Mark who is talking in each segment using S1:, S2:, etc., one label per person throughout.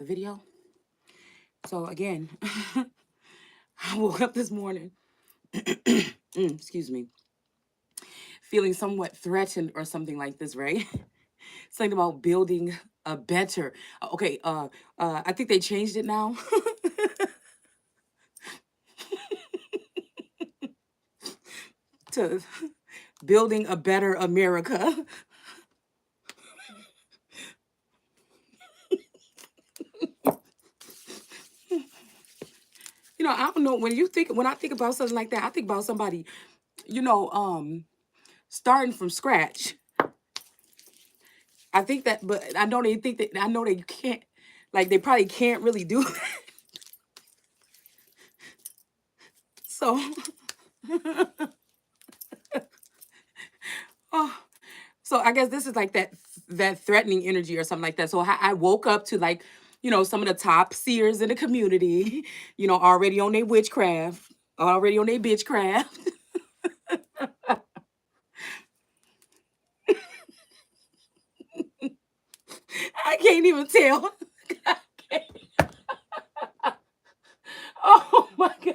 S1: the video. So again, I woke up this morning, excuse me, feeling somewhat threatened or something like this, right? Something about building a better. Okay, I think they changed it now to building a better America. I don't know, when I think about something like that, I think about somebody, you know, um, starting from scratch. I think that, but I know they can't, like they probably can't really do that. So, oh, so I guess this is like that threatening energy or something like that. So I woke up to like, some of the top seers in the community, already on their witchcraft, already on their bitchcraft. I can't even tell. I can't. Oh my god.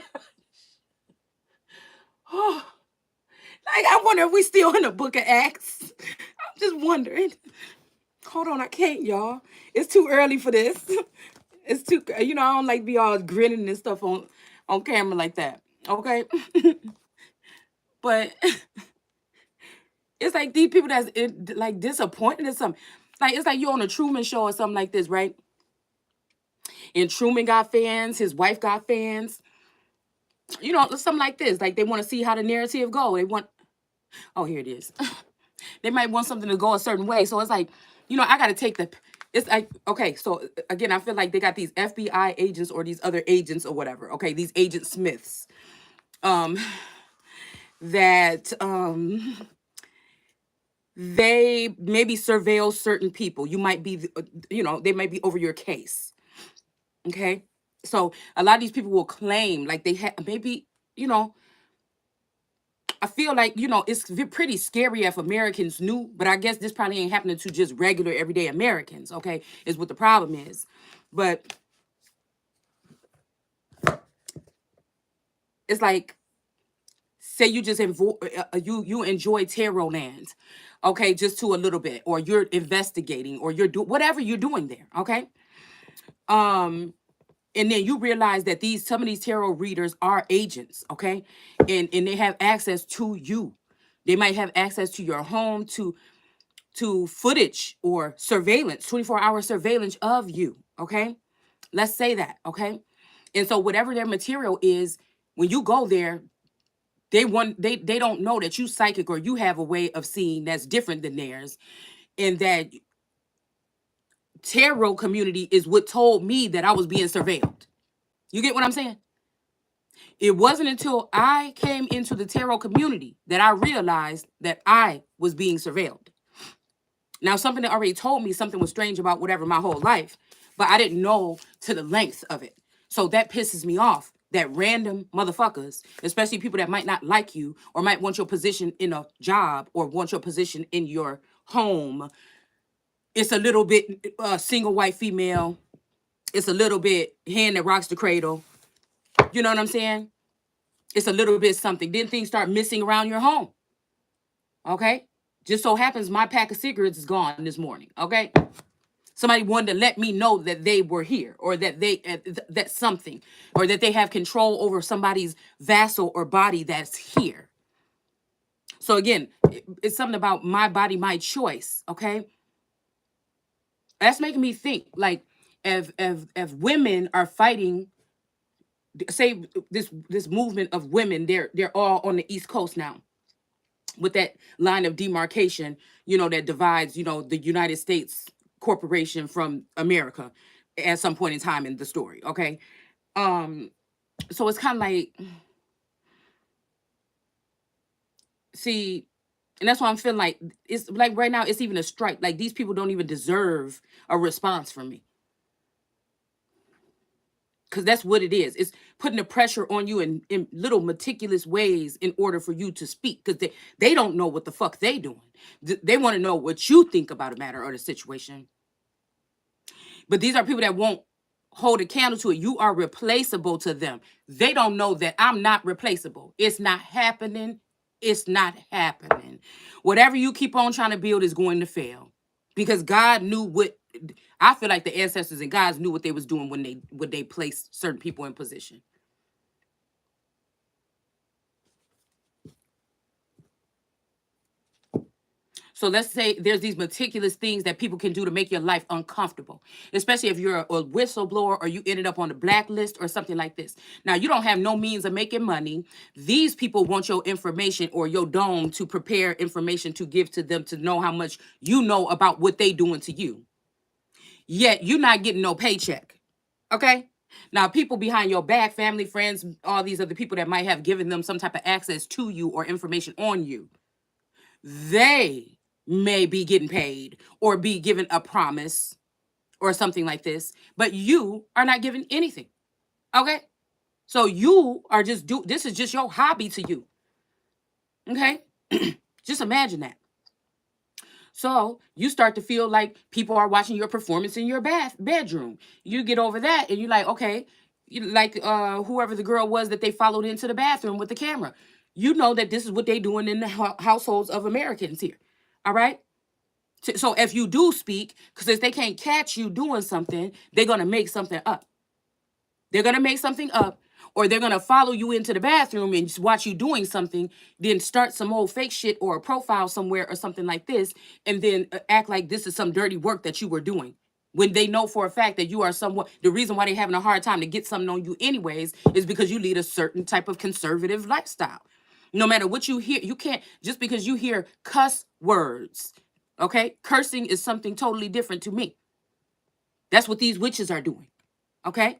S1: Oh, like I wonder if we still in the book of Acts. I'm just wondering. Hold on, I can't, y'all. It's too early for this. It's too, I don't like be all grinning and stuff on camera like that. Okay, but it's like these people that's like disappointed or something. Like it's like you're on a Truman Show or something like this, right? And Truman got fans, his wife got fans. Something like this. Like they want to see how the narrative go. They want. Oh, here it is. They might want something to go a certain way. So it's like, I got to take the. It's like, okay, so again, I feel like they got these FBI agents or these other agents or whatever. Okay, these agent Smiths, um, that they maybe surveil certain people. You might be, they might be over your case. Okay, so a lot of these people will claim like they have maybe, you know, I feel like, it's pretty scary if Americans knew, but I guess this probably ain't happening to just regular everyday Americans, okay? Is what the problem is. But it's like, say you just you enjoy tarot land, okay, just to a little bit, or you're investigating, or you're whatever you're doing there, okay? Um, and then you realize that some of these tarot readers are agents, okay? And they have access to you. They might have access to your home, to footage or surveillance, 24-hour surveillance of you, okay? Let's say that, okay? And so whatever their material is, when you go there, they don't know that you psychic or you have a way of seeing that's different than theirs, and that tarot community is what told me that I was being surveilled. You get what I'm saying? It wasn't until I came into the tarot community that I realized that I was being surveilled. Now, something that already told me something was strange about whatever my whole life, but I didn't know to the length of it. So that pisses me off that random motherfuckers, especially people that might not like you or might want your position in a job or want your position in your home. It's a little bit single white female. It's a little bit hand that rocks the cradle. You know what I'm saying? It's a little bit something. Then things start missing around your home. Okay? Just so happens my pack of cigarettes is gone this morning. Okay? Somebody wanted to let me know that they were here, or that that something, or that they have control over somebody's vassal or body that's here. So again, it's something about my body, my choice. Okay, that's making me think like if women are fighting, say this movement of women, they're all on the East Coast now, with that line of demarcation, that divides, the United States corporation from America at some point in time in the story. Okay. Um, so it's kind of like, see, and that's why I'm feeling like it's like right now it's even a strike. Like these people don't even deserve a response from me. Because that's what it is. It's putting the pressure on you in little meticulous ways in order for you to speak. Because they don't know what the fuck they doing. They want to know what you think about a matter or the situation. But these are people that won't hold a candle to it. You are replaceable to them. They don't know that I'm not replaceable. It's not happening. It's not happening. Whatever you keep on trying to build is going to fail, because God knew what. I feel like the ancestors and gods knew what they was doing when they placed certain people in position. So let's say there's these meticulous things that people can do to make your life uncomfortable, especially if you're a whistleblower or you ended up on the blacklist or something like this. Now, you don't have no means of making money. These people want your information or your dome to prepare information to give to them to know how much you know about what they doing to you. Yet you're not getting no paycheck. Okay? Now, people behind your back, family, friends, all these other people that might have given them some type of access to you or information on you, they may be getting paid or be given a promise or something like this, but you are not given anything. Okay? So you are just this is just your hobby to you. Okay? Just imagine that. So you start to feel like people are watching your performance in your bedroom. You get over that and you're like, okay, like whoever the girl was that they followed into the bathroom with the camera. You know that this is what they doing in the households of Americans here. All right? So if you do speak, because if they can't catch you doing something, they're going to make something up. They're going to make something up, or they're going to follow you into the bathroom and just watch you doing something, then start some old fake shit or a profile somewhere or something like this, and then act like this is some dirty work that you were doing. When they know for a fact that you are somewhat, the reason why they're having a hard time to get something on you anyways is because you lead a certain type of conservative lifestyle. No matter what you hear, you can't, just because you hear cuss words, okay? Cursing is something totally different to me. That's what these witches are doing, okay?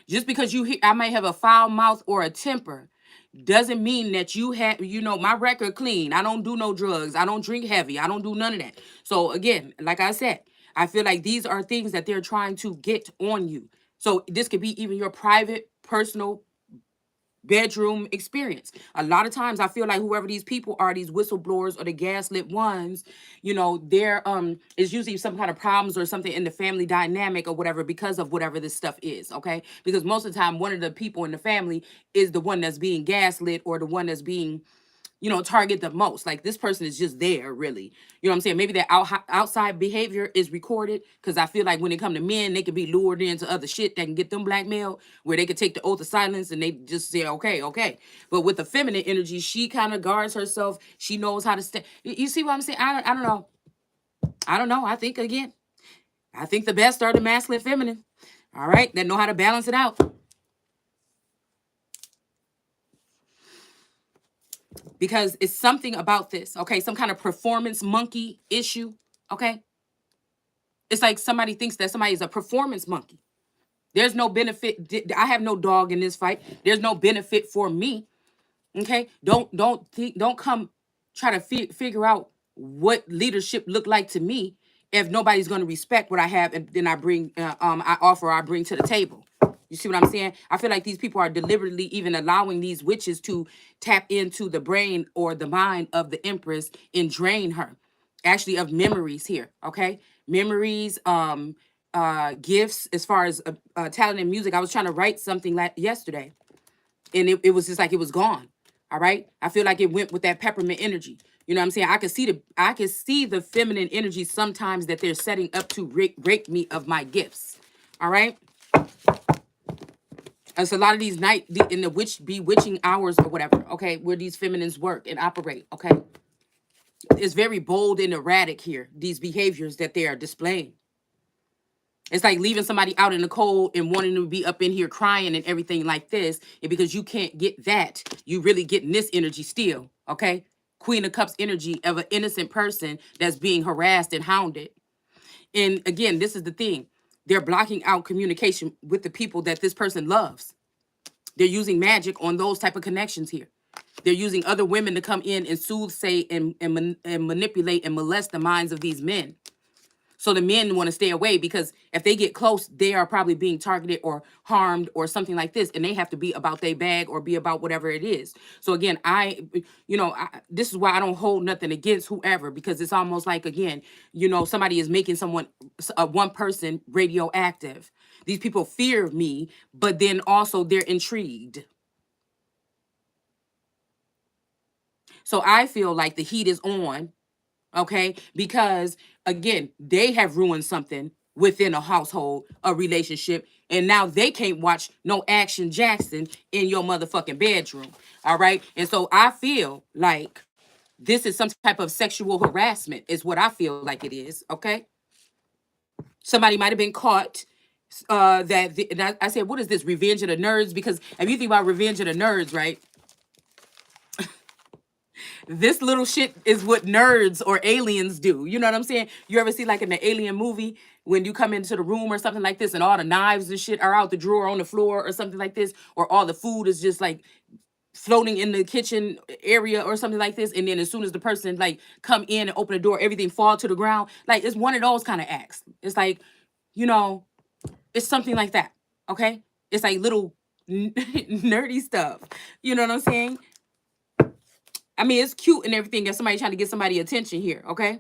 S1: Just because you hear, I may have a foul mouth or a temper, doesn't mean that you have, my record clean. I don't do no drugs. I don't drink heavy. I don't do none of that. So again, like I said, I feel like these are things that they're trying to get on you. So this could be even your private, personal bedroom experience. A lot of times I feel like whoever these people are, these whistleblowers or the gaslit ones, there is usually some kind of problems or something in the family dynamic or whatever because of whatever this stuff is, okay? Because most of the time one of the people in the family is the one that's being gaslit or the one that's being target the most. Like this person is just there, really. You know what I'm saying? Maybe that outside behavior is recorded, because I feel like when it come to men, they can be lured into other shit that can get them blackmailed, where they could take the oath of silence and they just say, okay, okay. But with the feminine energy, she kind of guards herself. She knows how to stay. You see what I'm saying? I don't know. I don't know. I think the best are the masculine, feminine. All right, that know how to balance it out. Because it's something about this, okay? Some kind of performance monkey issue, okay? It's like somebody thinks that somebody is a performance monkey. There's no benefit. I have no dog in this fight. There's no benefit for me, okay? Don't come try to figure out what leadership look like to me if nobody's going to respect what I have and then I bring, I bring to the table. You see what I'm saying? I feel like these people are deliberately even allowing these witches to tap into the brain or the mind of the Empress and drain her, actually, of memories here, okay? Memories, gifts, as far as talent and music. I was trying to write something yesterday, and it was just like it was gone, all right? I feel like it went with that peppermint energy. You know what I'm saying? I can see the feminine energy sometimes that they're setting up to rape me of my gifts, all right? It's a lot of these in the bewitching hours or whatever, okay, where these feminines work and operate, okay? It's very bold and erratic here, these behaviors that they are displaying. It's like leaving somebody out in the cold and wanting to be up in here crying and everything like this. And because you can't get that, you really getting this energy still, okay? Queen of Cups energy of an innocent person that's being harassed and hounded. And again, this is the thing. They're blocking out communication with the people that this person loves. They're using magic on those type of connections here. They're using other women to come in and soothsay and manipulate and molest the minds of these men. So the men want to stay away, because if they get close, they are probably being targeted or harmed or something like this. And they have to be about their bag or be about whatever it is. So again, this is why I don't hold nothing against whoever, because it's almost like, again, somebody is making one person radioactive. These people fear me, but then also they're intrigued. So I feel like the heat is on, okay? Because again, they have ruined something within a household, a relationship, and now they can't watch no Action Jackson in your motherfucking bedroom. All right? And so I feel like this is some type of sexual harassment, is what I feel like it is, okay? Somebody might have been caught. And I said, what is this? Revenge of the Nerds? Because if you think about Revenge of the Nerds, right? This little shit is what nerds or aliens do. You know what I'm saying? You ever see like in the Alien movie when you come into the room or something like this and all the knives and shit are out the drawer on the floor or something like this, or all the food is just like floating in the kitchen area or something like this, and then as soon as the person like come in and open the door, everything fall to the ground. Like it's one of those kind of acts. It's like, you know, it's something like that. Okay? It's like little nerdy stuff. You know what I'm saying? I mean, it's cute and everything if somebody trying to get somebody attention here, okay?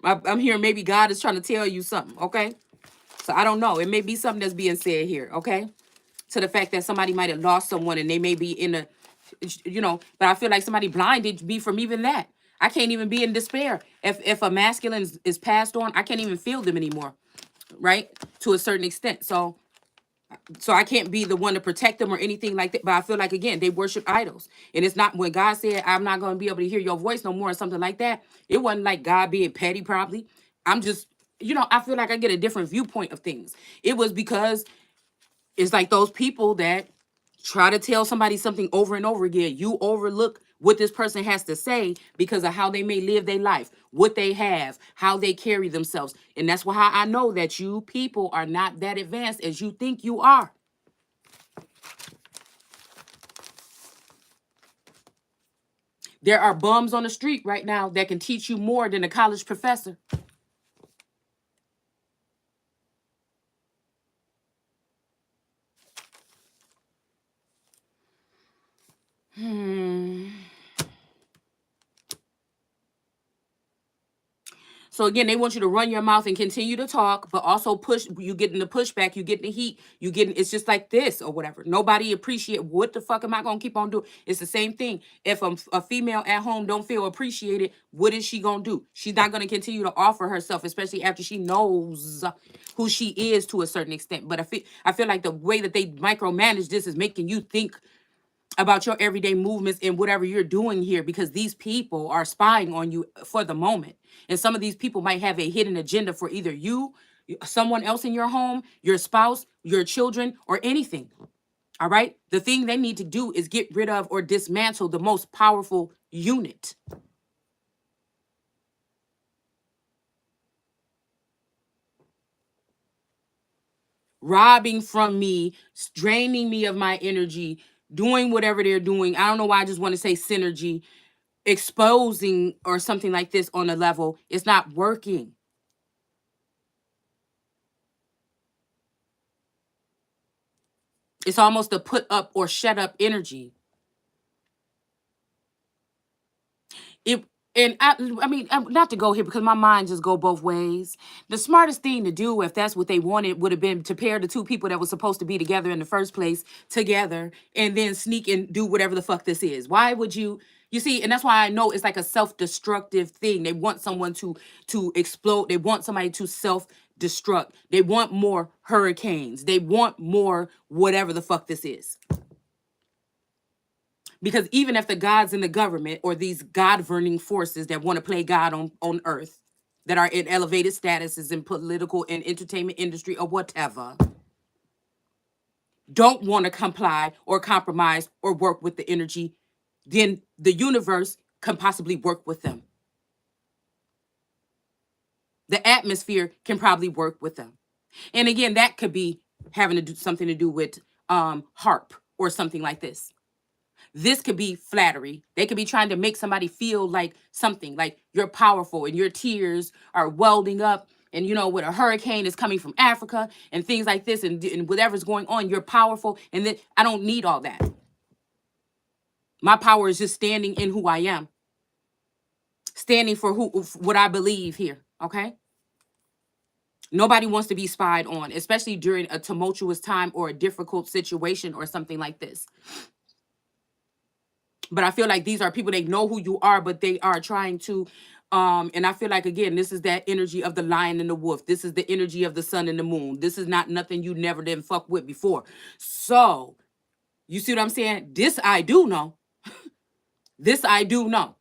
S1: I'm hearing maybe God is trying to tell you something, okay? So I don't know. It may be something that's being said here, okay? To the fact that somebody might have lost someone and they may be in a, but I feel like somebody blinded me from even that. I can't even be in despair. If a masculine is passed on, I can't even feel them anymore, right? To a certain extent. So I can't be the one to protect them or anything like that. But I feel like, again, they worship idols. And it's not when God said, I'm not going to be able to hear your voice no more or something like that. It wasn't like God being petty, probably. I'm just, I feel like I get a different viewpoint of things. It was because it's like those people that try to tell somebody something over and over again. You overlook what this person has to say because of how they may live their life, what they have, how they carry themselves. And that's why I know that you people are not that advanced as you think you are. There are bums on the street right now that can teach you more than a college professor. So again, they want you to run your mouth and continue to talk, but also push. You getting the pushback, you getting the heat, you getting. It's just like this or whatever. Nobody appreciate. What the fuck am I gonna keep on doing? It's the same thing. If a female at home don't feel appreciated, what is she gonna do? She's not gonna continue to offer herself, especially after she knows who she is to a certain extent. But I feel like the way that they micromanage this is making you think about your everyday movements and whatever you're doing here, because these people are spying on you for the moment. And some of these people might have a hidden agenda for either you, someone else in your home, your spouse, your children, or anything. All right? The thing they need to do is get rid of or dismantle the most powerful unit. Robbing from me, draining me of my energy, doing whatever they're doing. I don't know why I just want to say synergy, exposing or something like this on a level. It's not working. It's almost a put up or shut up energy. It and I mean, not to go here because my mind just go both ways. The smartest thing to do, if that's what they wanted, would have been to pair the two people that were supposed to be together in the first place together, and then sneak and do whatever the fuck this is. Why would you? You see, and that's why I know it's like a self-destructive thing. They want someone to explode. They want somebody to self-destruct. They want more hurricanes. They want more whatever the fuck this is. Because even if the gods in the government or these God-verning forces that want to play God on earth, that are in elevated statuses in political and entertainment industry or whatever, don't want to comply or compromise or work with the energy, then the universe can possibly work with them. The atmosphere can probably work with them. And again, that could be having to do something to do with HAARP or something like this. This could be flattery. They could be trying to make somebody feel like something, like you're powerful and your tears are welding up. And, when a hurricane is coming from Africa and things like this and whatever's going on, you're powerful. And then I don't need all that. My power is just standing in who I am. Standing for what I believe here. Okay? Nobody wants to be spied on, especially during a tumultuous time or a difficult situation or something like this. But I feel like these are people, they know who you are, but they are trying to and I feel like, again, this is that energy of the lion and the wolf. This is the energy of the sun and the moon. This is not nothing you never didn't fuck with before. So you see what I'm saying? This I do know. This I do know.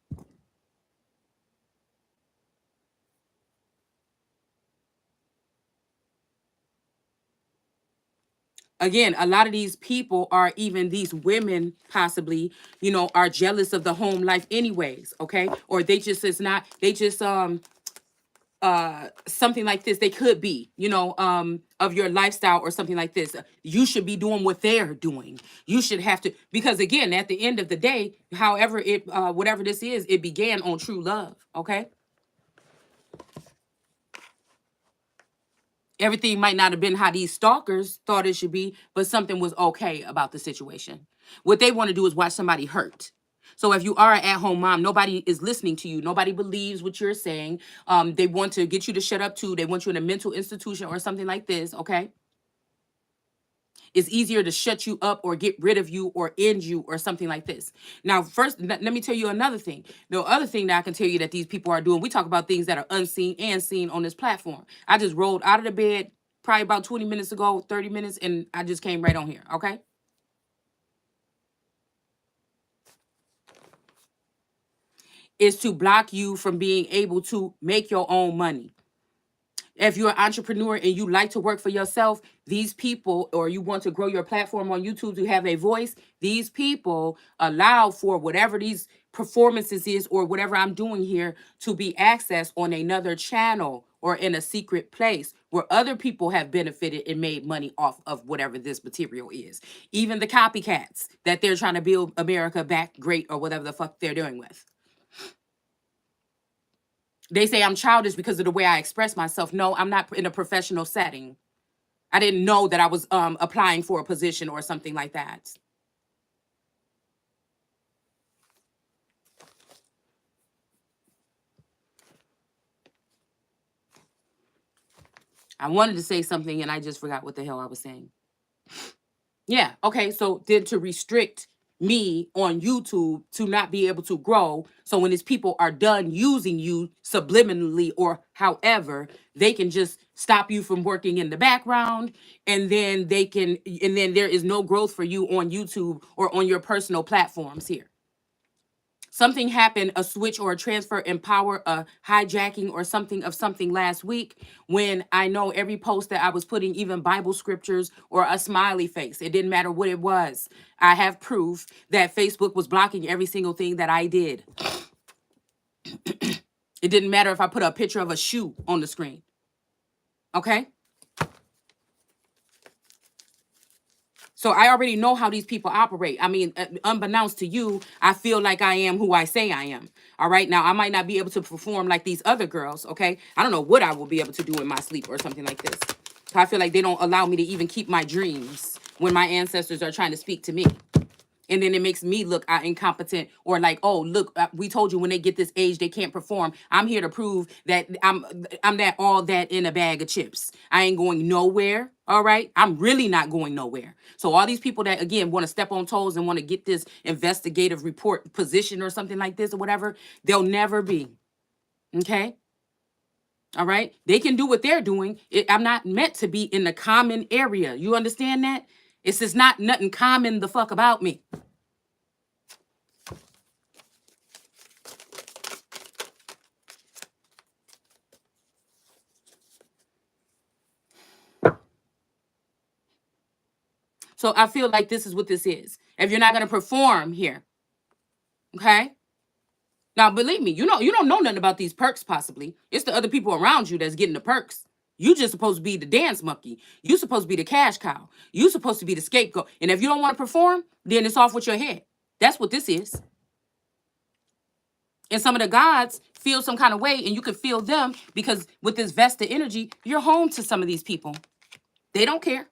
S1: Again, a lot of these people are, even these women possibly, you know, are jealous of the home life anyways, okay? Or they just, it's not, they just something like this, they could be, you know, of your lifestyle or something like this. You should be doing what they're doing. You should have to, because again, at the end of the day, however it whatever this is, it began on true love, okay? Everything might not have been how these stalkers thought it should be, but something was okay about the situation. What they want to do is watch somebody hurt. So if you are an at-home mom, nobody is listening to you. Nobody believes what you're saying. They want to get you to shut up too. They want you in a mental institution or something like this, okay? It's easier to shut you up or get rid of you or end you or something like this. Now, first, let me tell you another thing. The other thing that I can tell you that these people are doing, we talk about things that are unseen and seen on this platform. I just rolled out of the bed probably about 20 minutes ago, 30 minutes, and I just came right on here, okay? Is to block you from being able to make your own money. If you're an entrepreneur and you like to work for yourself, these people, or you want to grow your platform on YouTube to have a voice, these people allow for whatever these performances is or whatever I'm doing here to be accessed on another channel or in a secret place where other people have benefited and made money off of whatever this material is. Even the copycats that they're trying to build America back great or whatever the fuck they're doing with. They say I'm childish because of the way I express myself. No, I'm not in a professional setting. I didn't know that I was applying for a position or something like that. I wanted to say something and I just forgot what the hell I was saying. Yeah, okay, so then to restrict me on YouTube to not be able to grow, so when these people are done using you subliminally or however, they can just stop you from working in the background, and then there is no growth for you on YouTube or on your personal platforms here. Something happened, a switch or a transfer in power, a hijacking or something of something last week, when I know every post that I was putting, even Bible scriptures or a smiley face, it didn't matter what it was. I have proof that Facebook was blocking every single thing that I did. It didn't matter if I put a picture of a shoe on the screen. Okay? So I already know how these people operate. I mean, unbeknownst to you, I feel like I am who I say I am. All right. Now, I might not be able to perform like these other girls. Okay. I don't know what I will be able to do in my sleep or something like this. I feel like they don't allow me to even keep my dreams when my ancestors are trying to speak to me. And then it makes me look incompetent, or like, oh, look, we told you when they get this age, they can't perform. I'm here to prove that I'm that all that in a bag of chips. I ain't going nowhere. All right. I'm really not going nowhere. So all these people that, again, want to step on toes and want to get this investigative report position or something like this or whatever, they'll never be. Okay. All right. They can do what they're doing. I'm not meant to be in the common area. You understand that? It's just not nothing common the fuck about me. So I feel like this is what this is. If you're not going to perform here, okay? Now, believe me, you don't know nothing about these perks possibly. It's the other people around you that's getting the perks. You just supposed to be the dance monkey. You supposed to be the cash cow. You supposed to be the scapegoat. And if you don't want to perform, then it's off with your head. That's what this is. And some of the gods feel some kind of way, and you can feel them because with this Vesta energy, you're home to some of these people. They don't care.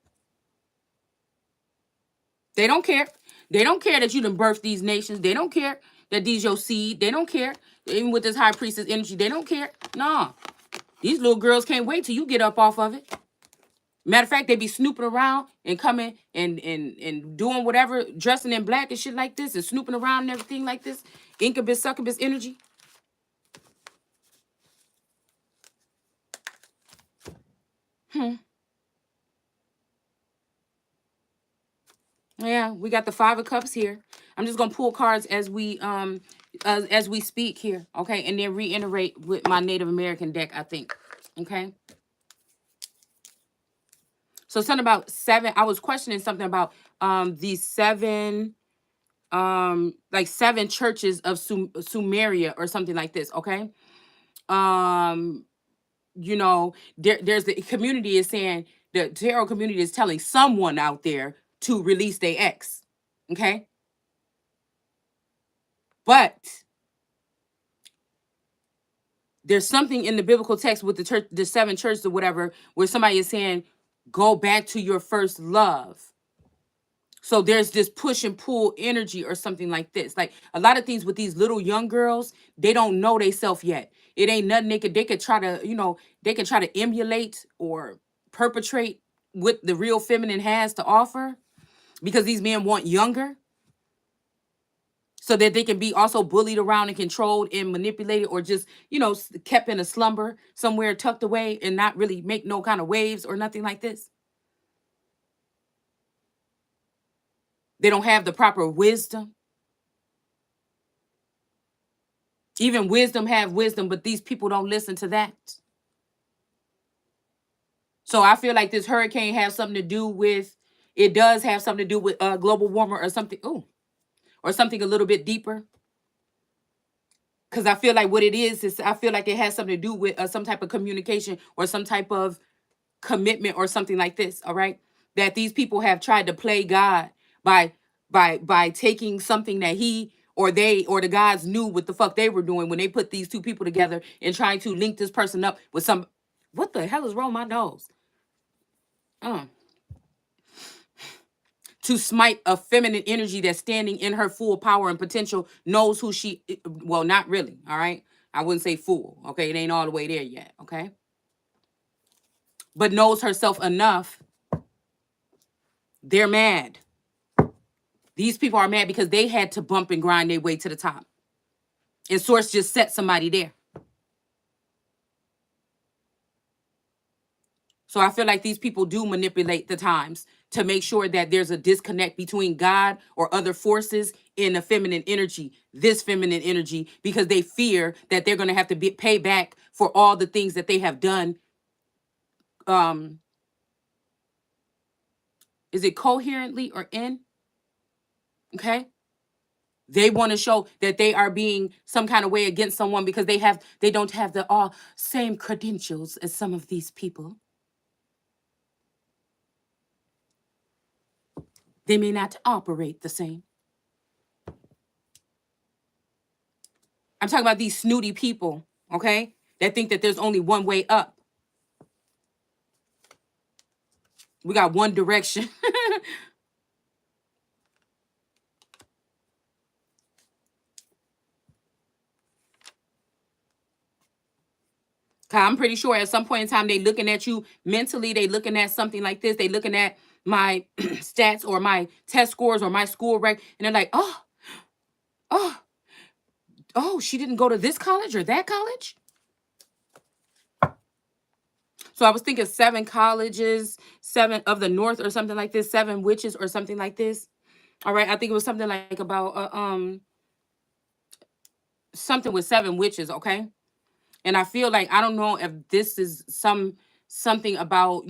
S1: They don't care. They don't care that you done birthed these nations. They don't care that these your seed. They don't care. Even with this high priestess energy, they don't care. Nah. These little girls can't wait till you get up off of it. Matter of fact, they be snooping around and coming and doing whatever, dressing in black and shit like this, and snooping around and everything like this. Incubus, succubus energy. Yeah, we got the 5 of Cups here. I'm just gonna pull cards as we speak here, okay, and then reiterate with my Native American deck, I think. Okay. So something about 7. I was questioning something about these 7 like 7 churches of Sumeria or something like this, okay? You know, there's the community is saying the tarot community is telling someone out there to release their ex, okay? But there's something in the biblical text with the church, the 7 churches or whatever, where somebody is saying, go back to your first love. So there's this push and pull energy or something like this. Like a lot of things with these little young girls, they don't know they self yet. It ain't nothing they could try to, they can try to emulate or perpetrate what the real feminine has to offer, because these men want younger, so that they can be also bullied around and controlled and manipulated, or just, kept in a slumber somewhere tucked away and not really make no kind of waves or nothing like this. They don't have the proper wisdom. Even wisdom have wisdom, but these people don't listen to that. So I feel like this hurricane has something to do with, it does have something to do with global warming or something. Ooh, or something a little bit deeper. Because I feel like what it is I feel like it has something to do with some type of communication or some type of commitment or something like this. All right. That these people have tried to play God by taking something that he or they or the gods knew what the fuck they were doing when they put these 2 people together and trying to link this person up with some. What the hell is wrong with my nose? To smite a feminine energy that's standing in her full power and potential, knows who she, well, not really, all right? I wouldn't say full, okay? It ain't all the way there yet, okay? But knows herself enough. They're mad. These people are mad because they had to bump and grind their way to the top. And Source just set somebody there. So I feel like these people do manipulate the times to make sure that there's a disconnect between God or other forces in the feminine energy, this feminine energy, because they fear that they're going to have to pay back for all the things that they have done. Is it coherently or in? Okay. They want to show that they are being some kind of way against someone because they don't have the all same credentials as some of these people. They may not operate the same. I'm talking about these snooty people, okay, that think that there's only one way up. We got one direction. I'm pretty sure at some point in time, they looking at you mentally. They looking at something like this. They looking at my stats or my test scores or my school rank. And they're like, oh, she didn't go to this college or that college. So I was thinking 7 colleges, 7 of the North or something like this, 7 witches or something like this. All right. I think it was something like about something with 7 witches. Okay. And I feel like, I don't know if this is something about,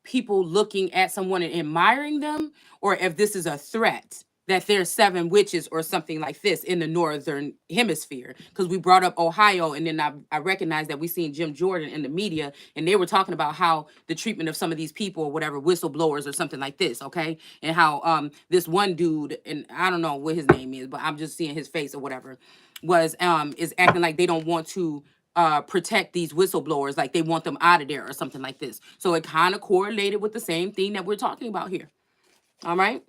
S1: people looking at someone and admiring them, or if this is a threat that there's 7 witches or something like this in the Northern Hemisphere. Because we brought up Ohio, and then I recognized that we seen Jim Jordan in the media, and they were talking about how the treatment of some of these people or whatever, whistleblowers or something like this, okay? And how this one dude, and I don't know what his name is, but I'm just seeing his face or whatever, is acting like they don't want to protect these whistleblowers, like they want them out of there or something like this. So it kind of correlated with the same thing that we're talking about here. All right.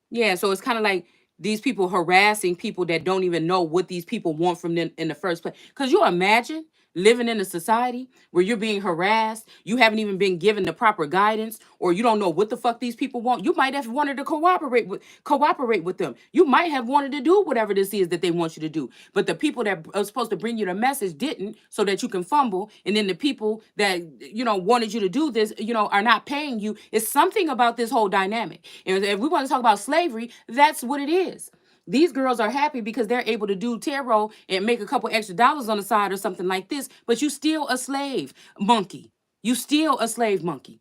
S1: Yeah, so it's kind of like these people harassing people that don't even know what these people want from them in the first place. Because you imagine living in a society where you're being harassed, you haven't even been given the proper guidance, or you don't know what the fuck these people want. You might have wanted to cooperate with them. You might have wanted to do whatever this is that they want you to do. But the people that are supposed to bring you the message didn't, so that you can fumble. And then the people that wanted you to do this, are not paying you. It's something about this whole dynamic. And if we want to talk about slavery, that's what it is. These girls are happy because they're able to do tarot and make a couple extra dollars on the side or something like this, but you still a slave monkey. You still a slave monkey.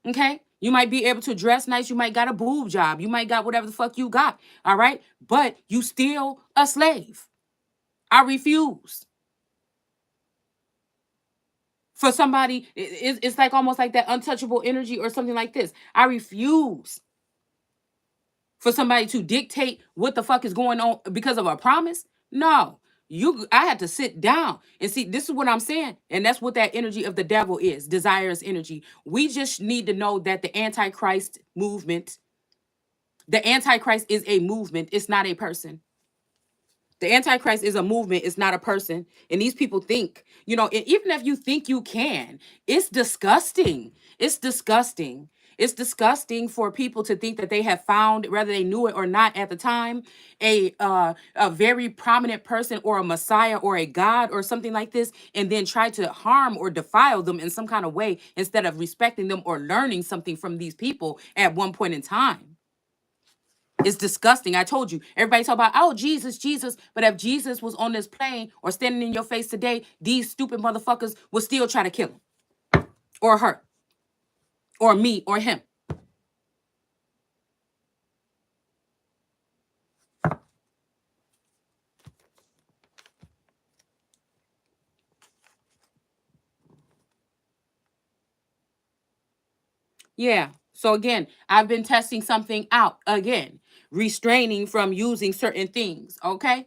S1: Okay? You might be able to dress nice. You might got a boob job. You might got whatever the fuck you got. All right? But you still a slave. I refuse. For somebody, it's like almost like that untouchable energy or something like this. I refuse for somebody to dictate what the fuck is going on because of a promise. No, I had to sit down and see. This is what I'm saying, and that's what that energy of the devil is, desirous energy. We just need to know that the Antichrist movement, the Antichrist is a movement. It's not a person. The Antichrist is a movement. It's not a person. And these people think, even if you think you can, it's disgusting. It's disgusting. It's disgusting for people to think that they have found, whether they knew it or not at the time, a very prominent person or a Messiah or a God or something like this, and then try to harm or defile them in some kind of way instead of respecting them or learning something from these people at one point in time. It's disgusting. I told you. Everybody talk about, oh, Jesus, Jesus. But if Jesus was on this plane or standing in your face today, these stupid motherfuckers would still try to kill him. Or her. Or me. Or him. Yeah. So again, I've been testing something out again. Restraining from using certain things. Okay?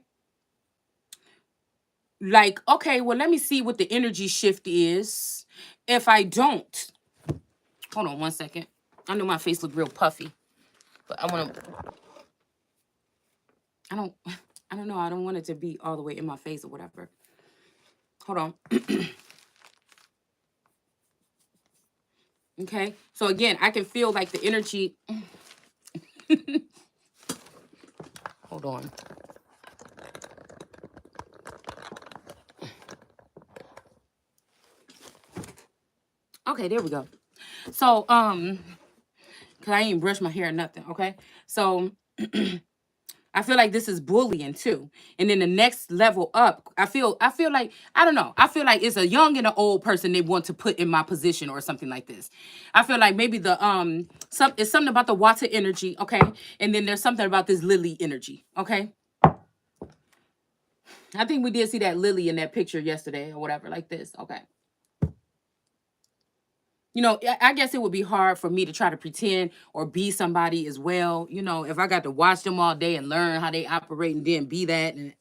S1: Like, okay, well, let me see what the energy shift is. If I don't. Hold on one second. I know my face look real puffy. But I want to. I don't know. I don't want it to be all the way in my face or whatever. Hold on. Okay. So again, I can feel like the energy. Hold on. Okay, there we go. So, cause I ain't brushed my hair or nothing. Okay. So I feel like this is bullying too. And then the next level up, I feel like, I don't know. I feel like it's a young and an old person they want to put in my position or something like this. I feel like maybe the it's something about the water energy, okay? And then there's something about this lily energy, okay? I think we did see that lily in that picture yesterday or whatever, like this, okay? I guess it would be hard for me to try to pretend or be somebody as well. If I got to watch them all day and learn how they operate and then be that, and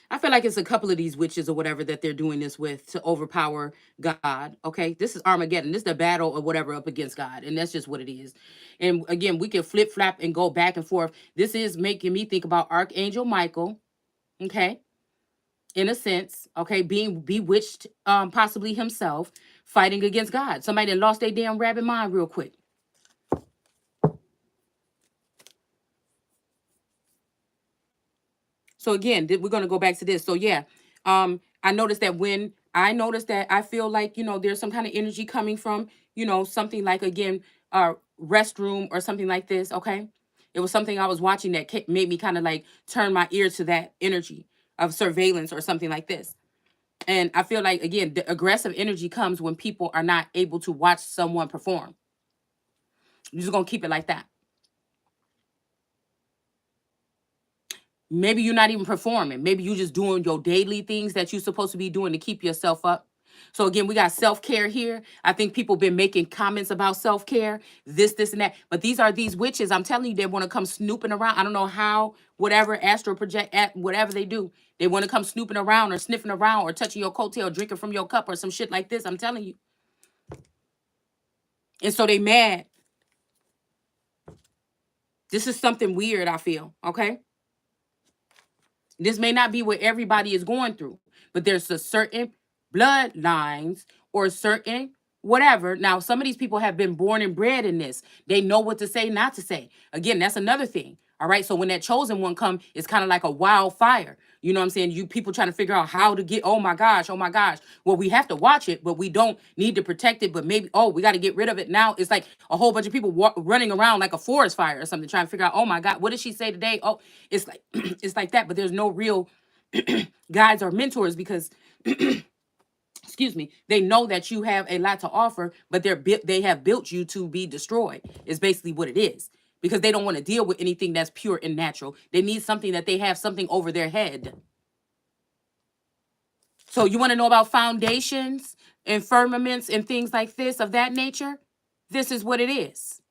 S1: I feel like it's a couple of these witches or whatever that they're doing this with to overpower God. Okay, this is Armageddon. This is the battle or whatever up against God, and that's just what it is. And again, we can flip flap and go back and forth. This is making me think about Archangel Michael. Okay. In a sense, okay, being bewitched, possibly himself, fighting against God. Somebody that lost their damn rabbit mind real quick. So again, we're gonna go back to this. So yeah, I noticed that I feel like there's some kind of energy coming from something like again restroom or something like this. Okay, it was something I was watching that made me kind of like turn my ear to that energy of surveillance or something like this. And I feel like, again, the aggressive energy comes when people are not able to watch someone perform. You're just going to keep it like that. Maybe you're not even performing. Maybe you're just doing your daily things that you're supposed to be doing to keep yourself up. So again, we got self-care here. I think people been making comments about self-care, this, and that. But these witches. I'm telling you, they want to come snooping around. I don't know how, whatever, astral project, whatever they do. They want to come snooping around or sniffing around or touching your coattail, drinking from your cup or some shit like this. I'm telling you. And so they mad. This is something weird, I feel. Okay. This may not be what everybody is going through, but there's a certain bloodlines or certain whatever. Now, some of these people have been born and bred in this. They know what to say, not to say. Again, that's another thing. All right. So when that chosen one come, it's kind of like a wildfire. You know what I'm saying? You people trying to figure out how to get, oh my gosh, oh my gosh. Well, we have to watch it, but we don't need to protect it. But maybe, oh, we got to get rid of it now. It's like a whole bunch of people running around like a forest fire or something, trying to figure out, oh my God, what did she say today? Oh, it's like it's like that. But there's no real guides or mentors because excuse me, they know that you have a lot to offer, but they have built you to be destroyed. Is basically what it is. Because they don't want to deal with anything that's pure and natural. They need something that they have something over their head. So you want to know about foundations and firmaments and things like this of that nature? This is what it is.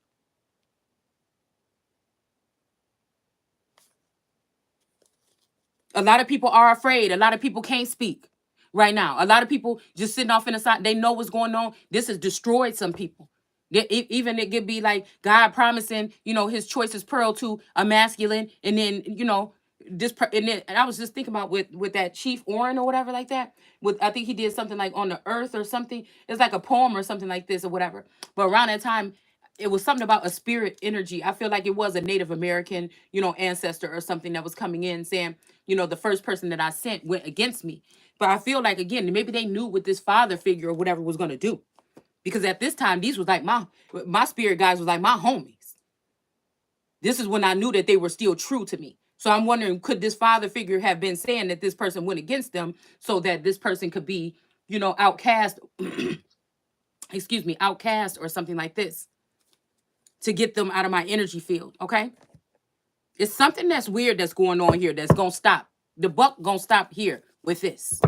S1: A lot of people are afraid. A lot of people can't speak right now. A lot of people just sitting off in the side. They know what's going on. This has destroyed some people. Even it could be like God promising, his choice is pearl to a masculine, and then and I was just thinking about with that Chief Oren or whatever like that. With I think he did something like on the earth or something. It's like a poem or something like this or whatever. But around that time, it was something about a spirit energy. I feel like it was a Native American, ancestor or something that was coming in saying, the first person that I sent went against me. But I feel like again, maybe they knew what this father figure or whatever was going to do. Because at this time, these was like my spirit guys was like my homies. This is when I knew that they were still true to me. So I'm wondering, could this father figure have been saying that this person went against them so that this person could be, outcast, excuse me, outcast or something like this to get them out of my energy field, okay? It's something that's weird that's going on here that's going to stop. The buck going to stop here with this.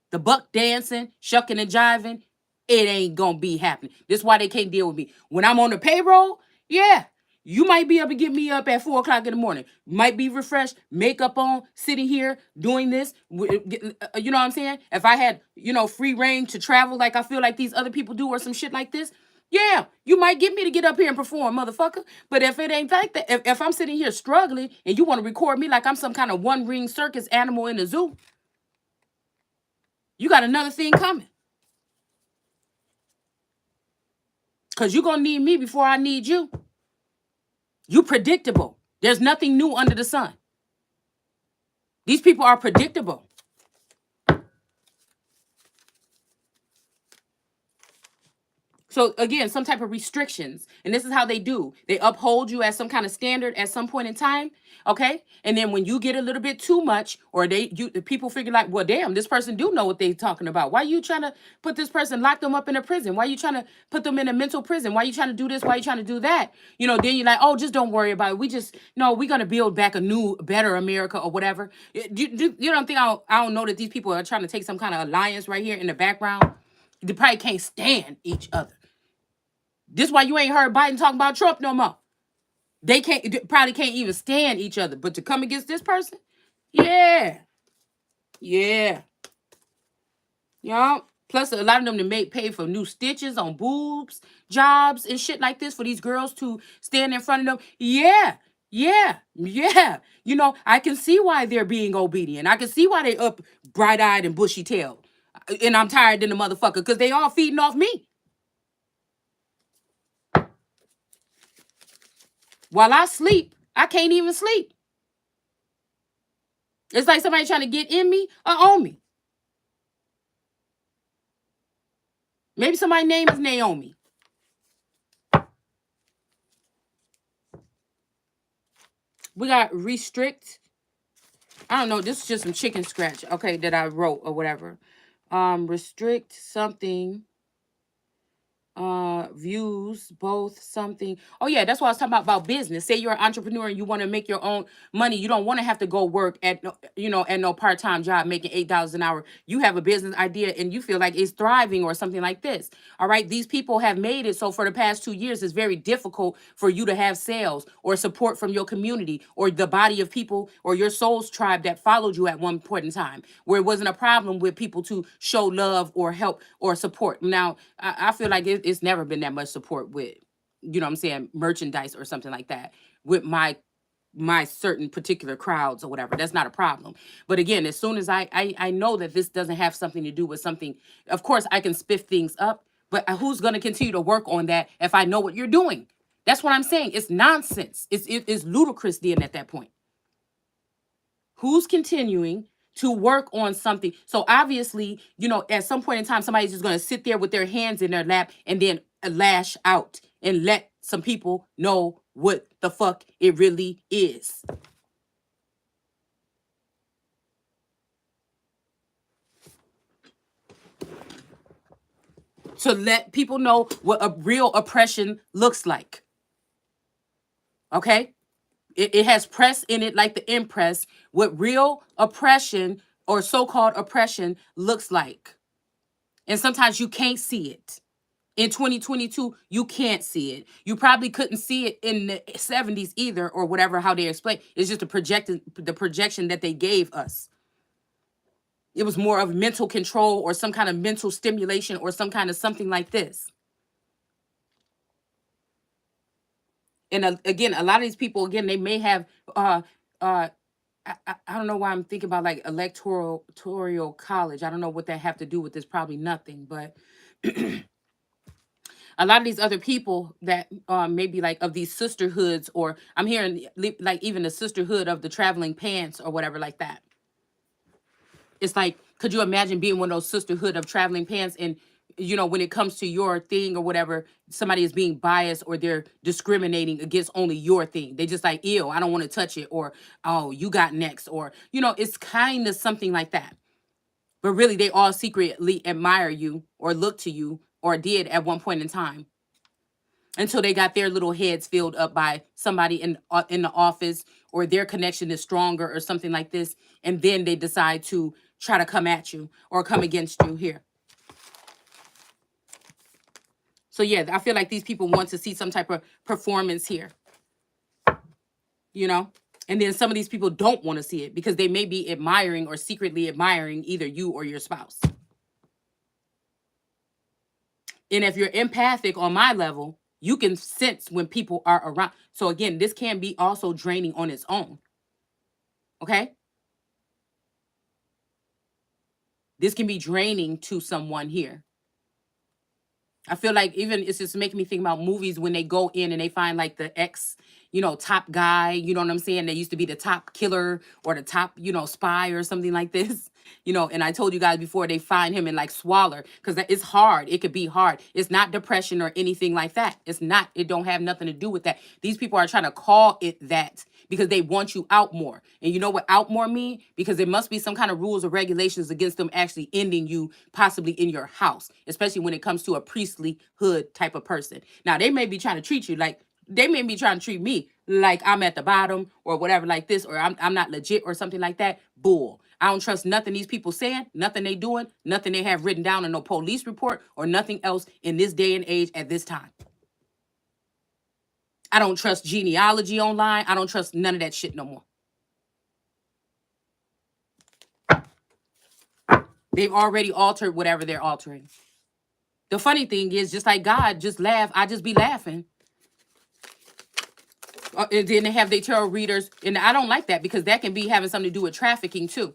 S1: The buck dancing, shucking and jiving, it ain't gonna be happening. This is why they can't deal with me. When I'm on the payroll, yeah, you might be able to get me up at 4 o'clock in the morning. Might be refreshed, makeup on, sitting here doing this. You know what I'm saying? If I had, free reign to travel like I feel like these other people do or some shit like this, yeah, you might get me to get up here and perform, motherfucker. But if it ain't like that, if I'm sitting here struggling and you want to record me like I'm some kind of one-ring circus animal in the zoo, you got another thing coming. Because you're going to need me before I need you. You predictable. There's nothing new under the sun. These people are predictable. So again, some type of restrictions. And this is how they do. They uphold you as some kind of standard at some point in time. Okay. And then when you get a little bit too much, or the people figure like, well, damn, this person do know what they talking about. Why are you trying to put this person, lock them up in a prison? Why are you trying to put them in a mental prison? Why are you trying to do this? Why are you trying to do that? Then you're like, oh, just don't worry about it. We're going to build back a new, better America or whatever. You don't think I don't know that these people are trying to take some kind of alliance right here in the background? They probably can't stand each other. This is why you ain't heard Biden talking about Trump no more. They probably can't even stand each other. But to come against this person, yeah. Plus, a lot of them to pay for new stitches on boobs, jobs, and shit like this for these girls to stand in front of them. Yeah. I can see why they're being obedient. I can see why they up bright-eyed and bushy-tailed. And I'm tired than the motherfucker because they all feeding off me. While I sleep, I can't even sleep. It's like somebody trying to get in me or on me. Maybe somebody's name is Naomi. We got restrict. I don't know. This is just some chicken scratch, okay, that I wrote or whatever. Restrict something. Views both something. Oh yeah, that's what I was talking about business. Say you're an entrepreneur and you want to make your own money. You don't want to have to go work at no part-time job making $8 an hour. You have a business idea and you feel like it's thriving or something like this. All right, these people have made it so for the past 2 years it's very difficult for you to have sales or support from your community or the body of people or your soul's tribe that followed you at one point in time, where it wasn't a problem with people to show love or help or support. Now I feel like it's never been that much support with you know what I'm saying, merchandise or something like that with my certain particular crowds or whatever. That's not a problem. But again, as soon as I know that this doesn't have something to do with something, of course I can spiff things up, but who's going to continue to work on that if I know what you're doing? That's what I'm saying. It's nonsense. It's ludicrous then at that point. Who's continuing to work on something? So obviously, you know, at some point in time, somebody's just going to sit there with their hands in their lap and then lash out and let some people know what the fuck it really is. To let people know what a real oppression looks like. Okay? It has press in it like the impress, what real oppression or so-called oppression looks like. And sometimes you can't see it. In 2022, you can't see it. You probably couldn't see it in the 70s either, or whatever, how they explain. It's just the projection that they gave us. It was more of mental control or some kind of mental stimulation or some kind of something like this. And again, a lot of these people, again, they may have I don't know why I'm thinking about like electoral college. I don't know what that have to do with this. Probably nothing, but a lot of these other people that maybe like of these sisterhoods, or I'm hearing like even the sisterhood of the traveling pants or whatever like that. It's like, could you imagine being one of those sisterhood of traveling pants, and you know, when it comes to your thing or whatever, somebody is being biased or they're discriminating against only your thing. They just like, ew, I don't want to touch it, or oh, you got next, or you know, it's kind of something like that. But really, they all secretly admire you or look to you or did at one point in time, until they got their little heads filled up by somebody in the office, or their connection is stronger or something like this, and then they decide to try to come at you or come against you here. So yeah, I feel like these people want to see some type of performance here, you know? And then some of these people don't want to see it because they may be admiring or secretly admiring either you or your spouse. And if you're empathic on my level, you can sense when people are around. So again, this can be also draining on its own. Okay? This can be draining to someone here. I feel like even it's just making me think about movies when they go in and they find like the ex, you know, top guy, you know what I'm saying? They used to be the top killer or the top, you know, spy or something like this, you know. And I told you guys before, they find him and like swaller, because it's hard. It could be hard. It's not depression or anything like that. It's not. It don't have nothing to do with that. These people are trying to call it that because they want you out more. And you know what out more mean? Because there must be some kind of rules or regulations against them actually ending you possibly in your house, especially when it comes to a priestly hood type of person. Now, they may be trying to treat you like, they may be trying to treat me like I'm at the bottom or whatever like this, or I'm not legit or something like that. Bull. I don't trust nothing these people saying, nothing they doing, nothing they have written down in no police report or nothing else in this day and age at this time. I don't trust genealogy online. I don't trust none of that shit no more. They've already altered whatever they're altering. The funny thing is, just like God, just laugh. I just be laughing. And then they have their tarot readers. And I don't like that because that can be having something to do with trafficking too.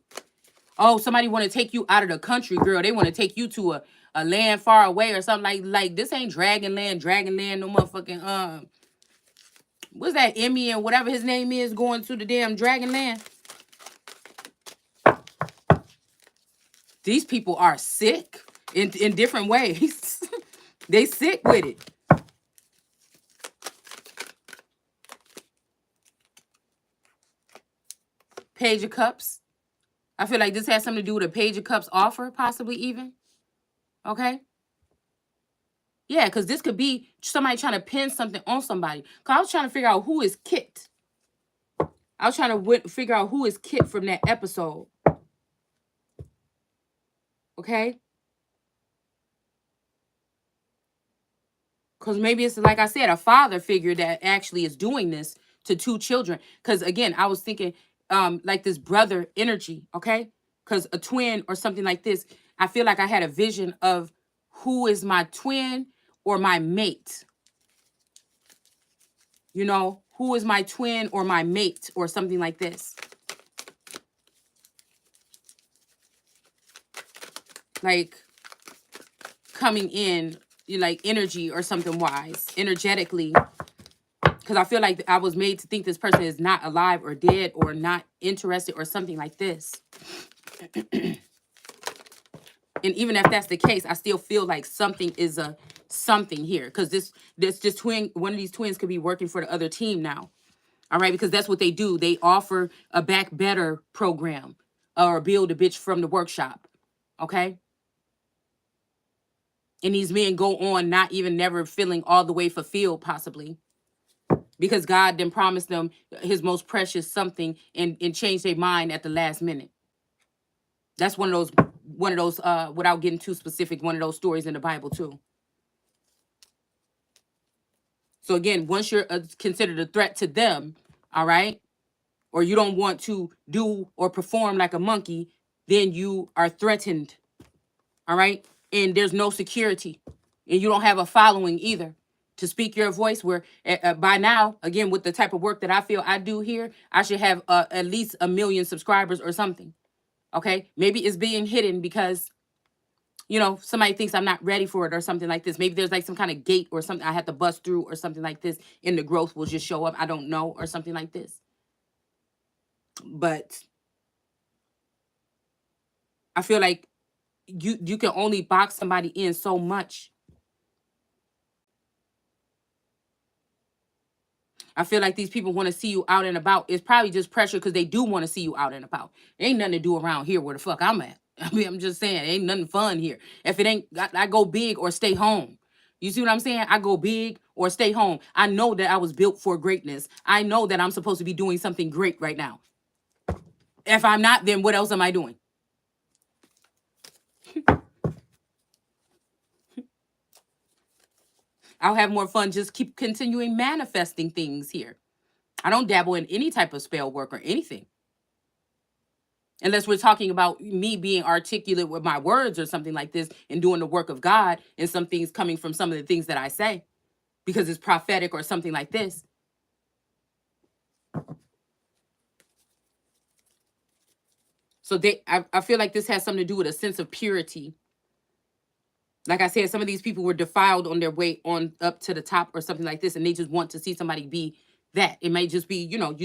S1: Oh, somebody want to take you out of the country, girl. They want to take you to a land far away or something like this ain't Dragonland, no motherfucking what's that, Emmy and whatever his name is going to the damn Dragonland. These people are sick in different ways. They sick with it. Page of Cups. I feel like this has something to do with a Page of Cups offer, possibly even. Okay? Yeah, because this could be somebody trying to pin something on somebody. Because I was trying to figure out who is Kit. I was trying to figure out who is Kit from that episode. Okay? Because maybe it's, like I said, a father figure that actually is doing this to two children. Because, again, I was thinking like this brother energy, okay? Because a twin or something like this, I feel like I had a vision of who is my twin or my mate. You know, who is my twin or my mate or something like this? Like coming in, like energy or something wise, energetically. Because I feel like I was made to think this person is not alive or dead or not interested or something like this. And even if that's the case, I still feel like something is a something here. Because this twin, one of these twins could be working for the other team now. All right, because that's what they do. They offer a back better program or build a bitch from the workshop. Okay. And these men go on not even never feeling all the way fulfilled, possibly. Because God then promised them his most precious something and changed their mind at the last minute. That's one of those, without getting too specific, one of those stories in the Bible too. So again, once you're considered a threat to them, all right, or you don't want to do or perform like a monkey, then you are threatened, all right? And there's no security, and you don't have a following either to speak your voice, where by now, again, with the type of work that I feel I do here, I should have at least 1 million subscribers or something, okay? Maybe it's being hidden because, you know, somebody thinks I'm not ready for it or something like this. Maybe there's like some kind of gate or something I have to bust through or something like this, and the growth will just show up. I don't know, or something like this. But I feel like you can only box somebody in so much. I feel like these people want to see you out and about. It's probably just pressure because they do want to see you out and about. Ain't nothing to do around here where the fuck I'm at. I mean, I'm just saying, ain't nothing fun here. If it ain't, I go big or stay home. You see what I'm saying? I go big or stay home. I know that I was built for greatness. I know that I'm supposed to be doing something great right now. If I'm not, then what else am I doing? I'll have more fun. Just keep continuing manifesting things here. I don't dabble in any type of spell work or anything. Unless we're talking about me being articulate with my words or something like this and doing the work of God, and some things coming from some of the things that I say because it's prophetic or something like this. So I feel like this has something to do with a sense of purity. Like I said, some of these people were defiled on their way on up to the top or something like this, and they just want to see somebody be that. It may just be, you know,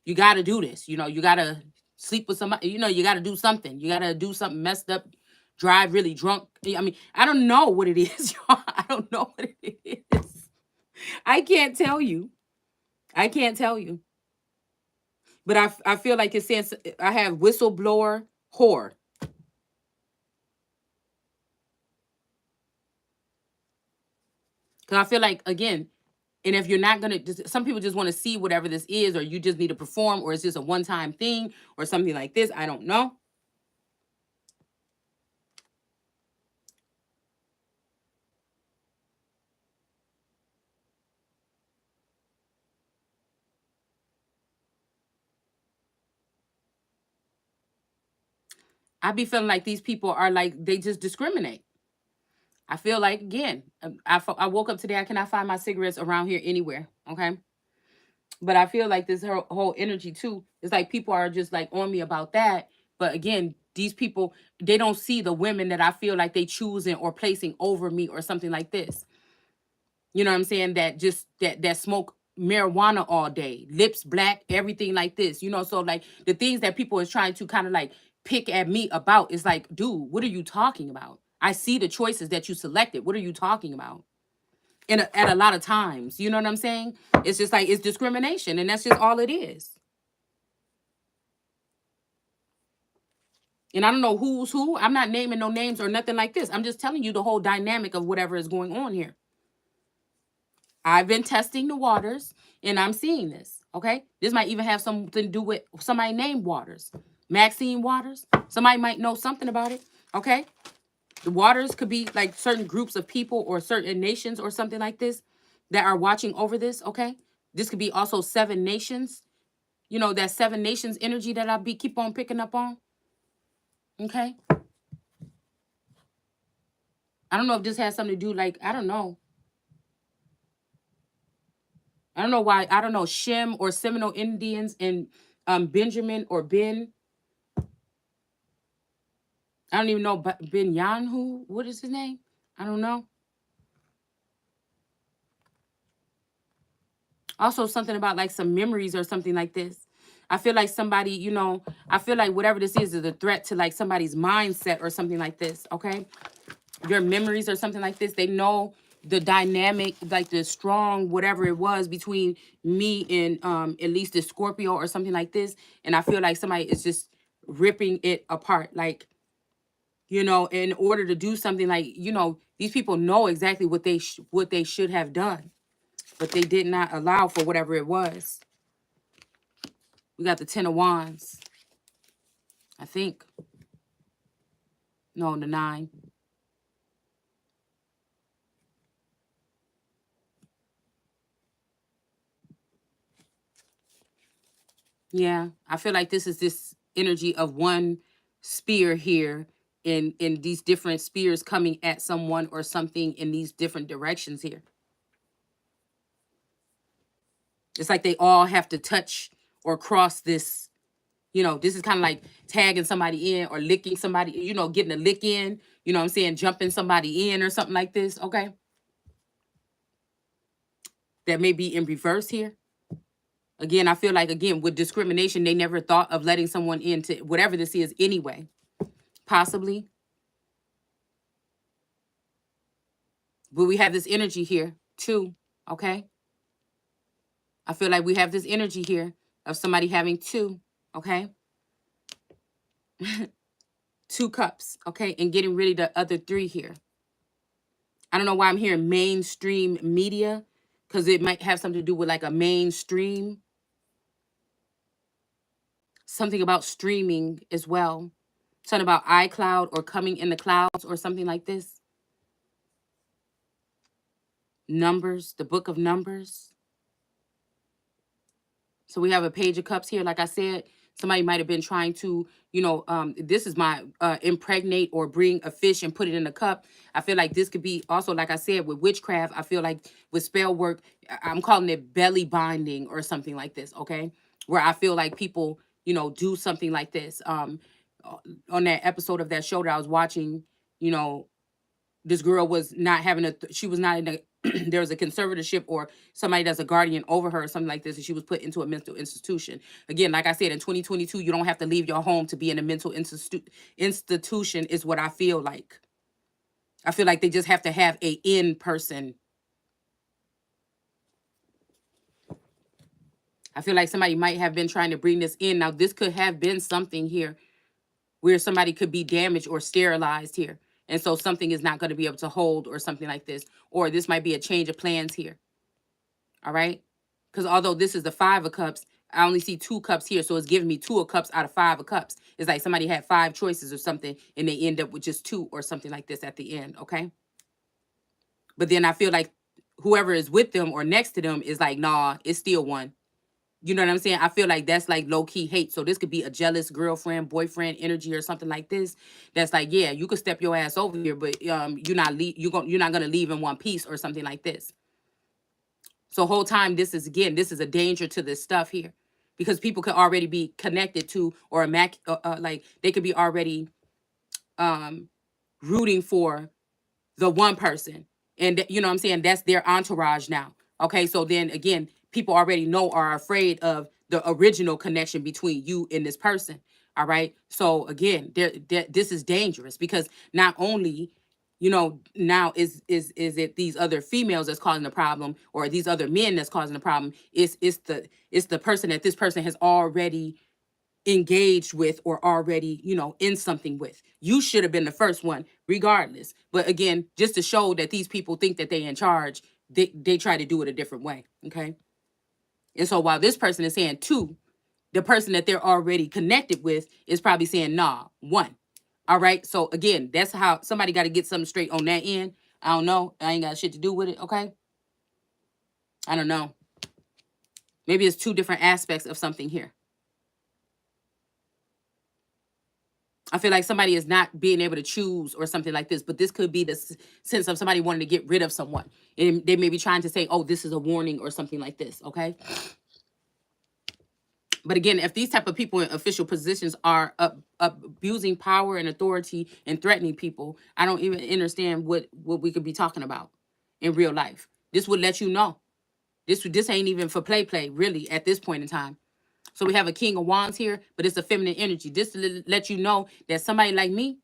S1: you got to do this. You know, you got to sleep with somebody. You know, you got to do something. You got to do something messed up, drive really drunk. I mean, I don't know what it is, y'all. I don't know what it is. I can't tell you. I can't tell you. But I feel like it says I have whistleblower whore. Because I feel like, again, and if you're not going to, some people just want to see whatever this is, or you just need to perform, or it's just a one-time thing or something like this. I don't know. I be feeling like these people are like, they just discriminate. I feel like, again, I woke up today, I cannot find my cigarettes around here anywhere. Okay. But I feel like this whole energy too, it's like people are just like on me about that. But again, these people, they don't see the women that I feel like they choosing or placing over me or something like this. You know what I'm saying? That just that smoke marijuana all day, lips black, everything like this. You know, so like the things that people is trying to kind of like pick at me about is like, dude, what are you talking about? I see the choices that you selected. What are you talking about? At a lot of times, you know what I'm saying? It's just like, it's discrimination, and that's just all it is. And I don't know who's who. I'm not naming no names or nothing like this. I'm just telling you the whole dynamic of whatever is going on here. I've been testing the waters, and I'm seeing this. Okay, this might even have something to do with somebody named Waters, Maxine Waters. Somebody might know something about it. Okay, the waters could be like certain groups of people or certain nations or something like this that are watching over this. Okay, this could be also 7 nations. You know, that 7 nations energy that I keep on picking up on. Okay, I don't know if this has something to do, like, I don't know. I don't know why. I don't know. Shem or Seminole Indians and Benjamin or Ben. I don't even know. Ben Yanhu. What is his name? I don't know. Also something about like some memories or something like this. I feel like somebody, you know, I feel like whatever this is a threat to like somebody's mindset or something like this, okay? Your memories or something like this. They know the dynamic, like the strong whatever it was between me and at least the Scorpio or something like this. And I feel like somebody is just ripping it apart. Like, you know, in order to do something like, you know, these people know exactly what they should have done, but they did not allow for whatever it was. We got the 10 of Wands, I think. No, the 9. Yeah, I feel like this is this energy of one spear here in these different spears coming at someone or something in these different directions here. It's like they all have to touch or cross this, you know, this is kind of like tagging somebody in or licking somebody, you know, getting a lick in, you know what I'm saying, jumping somebody in or something like this, okay? That may be in reverse here. Again, I feel like, again, with discrimination, they never thought of letting someone into whatever this is anyway. Possibly. But we have this energy here, too, okay? I feel like we have this energy here of somebody having 2, okay? 2 cups, okay? And getting rid of the other 3 here. I don't know why I'm hearing mainstream media, because it might have something to do with like a mainstream. Something about streaming as well. Something about iCloud or coming in the clouds or something like this. Numbers, the book of Numbers. So we have a Page of Cups here. Like I said, somebody might have been trying to, you know, this is my impregnate or bring a fish and put it in a cup. I feel like this could be also, like I said, with witchcraft. I feel like with spell work, I'm calling it belly binding or something like this, okay? Where I feel like people, you know, do something like this. On that episode of that show that I was watching, you know, this girl was not having she was not in a there was a conservatorship or somebody that's a guardian over her or something like this, and she was put into a mental institution. Again, like I said, in 2022, you don't have to leave your home to be in a mental institution is what I feel like. I feel like they just have to have a in person. I feel like somebody might have been trying to bring this in. Now, this could have been something here where somebody could be damaged or sterilized here. And so something is not going to be able to hold or something like this. Or this might be a change of plans here. All right. Because although this is the 5 of Cups, I only see 2 cups here. So it's giving me 2 of Cups out of 5 of Cups. It's like somebody had 5 choices or something and they end up with just 2 or something like this at the end. Okay. But then I feel like whoever is with them or next to them is like, nah, it's still 1. You know what I'm saying? I feel like that's like low key hate. So this could be a jealous girlfriend, boyfriend energy or something like this. That's like, yeah, you could step your ass over here, but you're not gonna leave in one piece or something like this. So whole time this is a danger to this stuff here, because people could already be connected to or like they could be already rooting for the one person, and you know what I'm saying, that's their entourage now. Okay, so then again, people already know, are afraid of the original connection between you and this person. All right, so again, this is dangerous, because not only, you know, now is it these other females that's causing the problem, or these other men that's causing the problem. It's the person that this person has already engaged with or already, you know, in something with. You should have been the first one regardless. But again, just to show that these people think that they in charge, they try to do it a different way. Okay. And so while this person is saying 2, the person that they're already connected with is probably saying, nah, 1. All right. So again, that's how somebody got to get something straight on that end. I don't know. I ain't got shit to do with it. Okay. I don't know. Maybe it's 2 different aspects of something here. I feel like somebody is not being able to choose or something like this, but this could be the sense of somebody wanting to get rid of someone. And they may be trying to say, oh, this is a warning or something like this, okay? But again, if these type of people in official positions are abusing power and authority and threatening people, I don't even understand what we could be talking about in real life. This would let you know. This ain't even for play, really, at this point in time. So we have a King of Wands here, but it's a feminine energy. This to let you know that somebody like me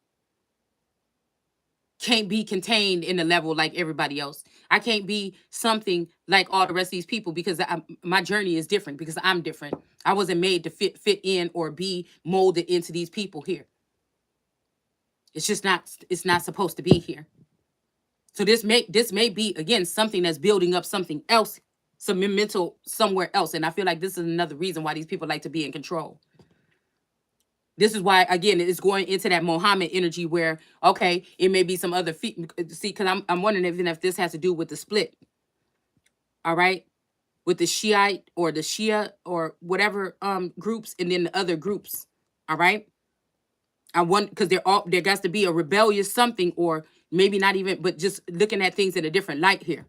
S1: can't be contained in the level like everybody else. I can't be something like all the rest of these people because my journey is different because I'm different. I wasn't made to fit in or be molded into these people here. It's not supposed to be here. So this may be again something that's building up something else, some mental somewhere else. And I feel like this is another reason why these people like to be in control. This is why, again, it's going into that Mohammed energy where, okay, it may be some other feet. See, because I'm wondering even if this has to do with the split. All right. With the Shiite or the Shia or whatever groups and then the other groups. All right. I want because there has to be a rebellious something, or maybe not even, but just looking at things in a different light here.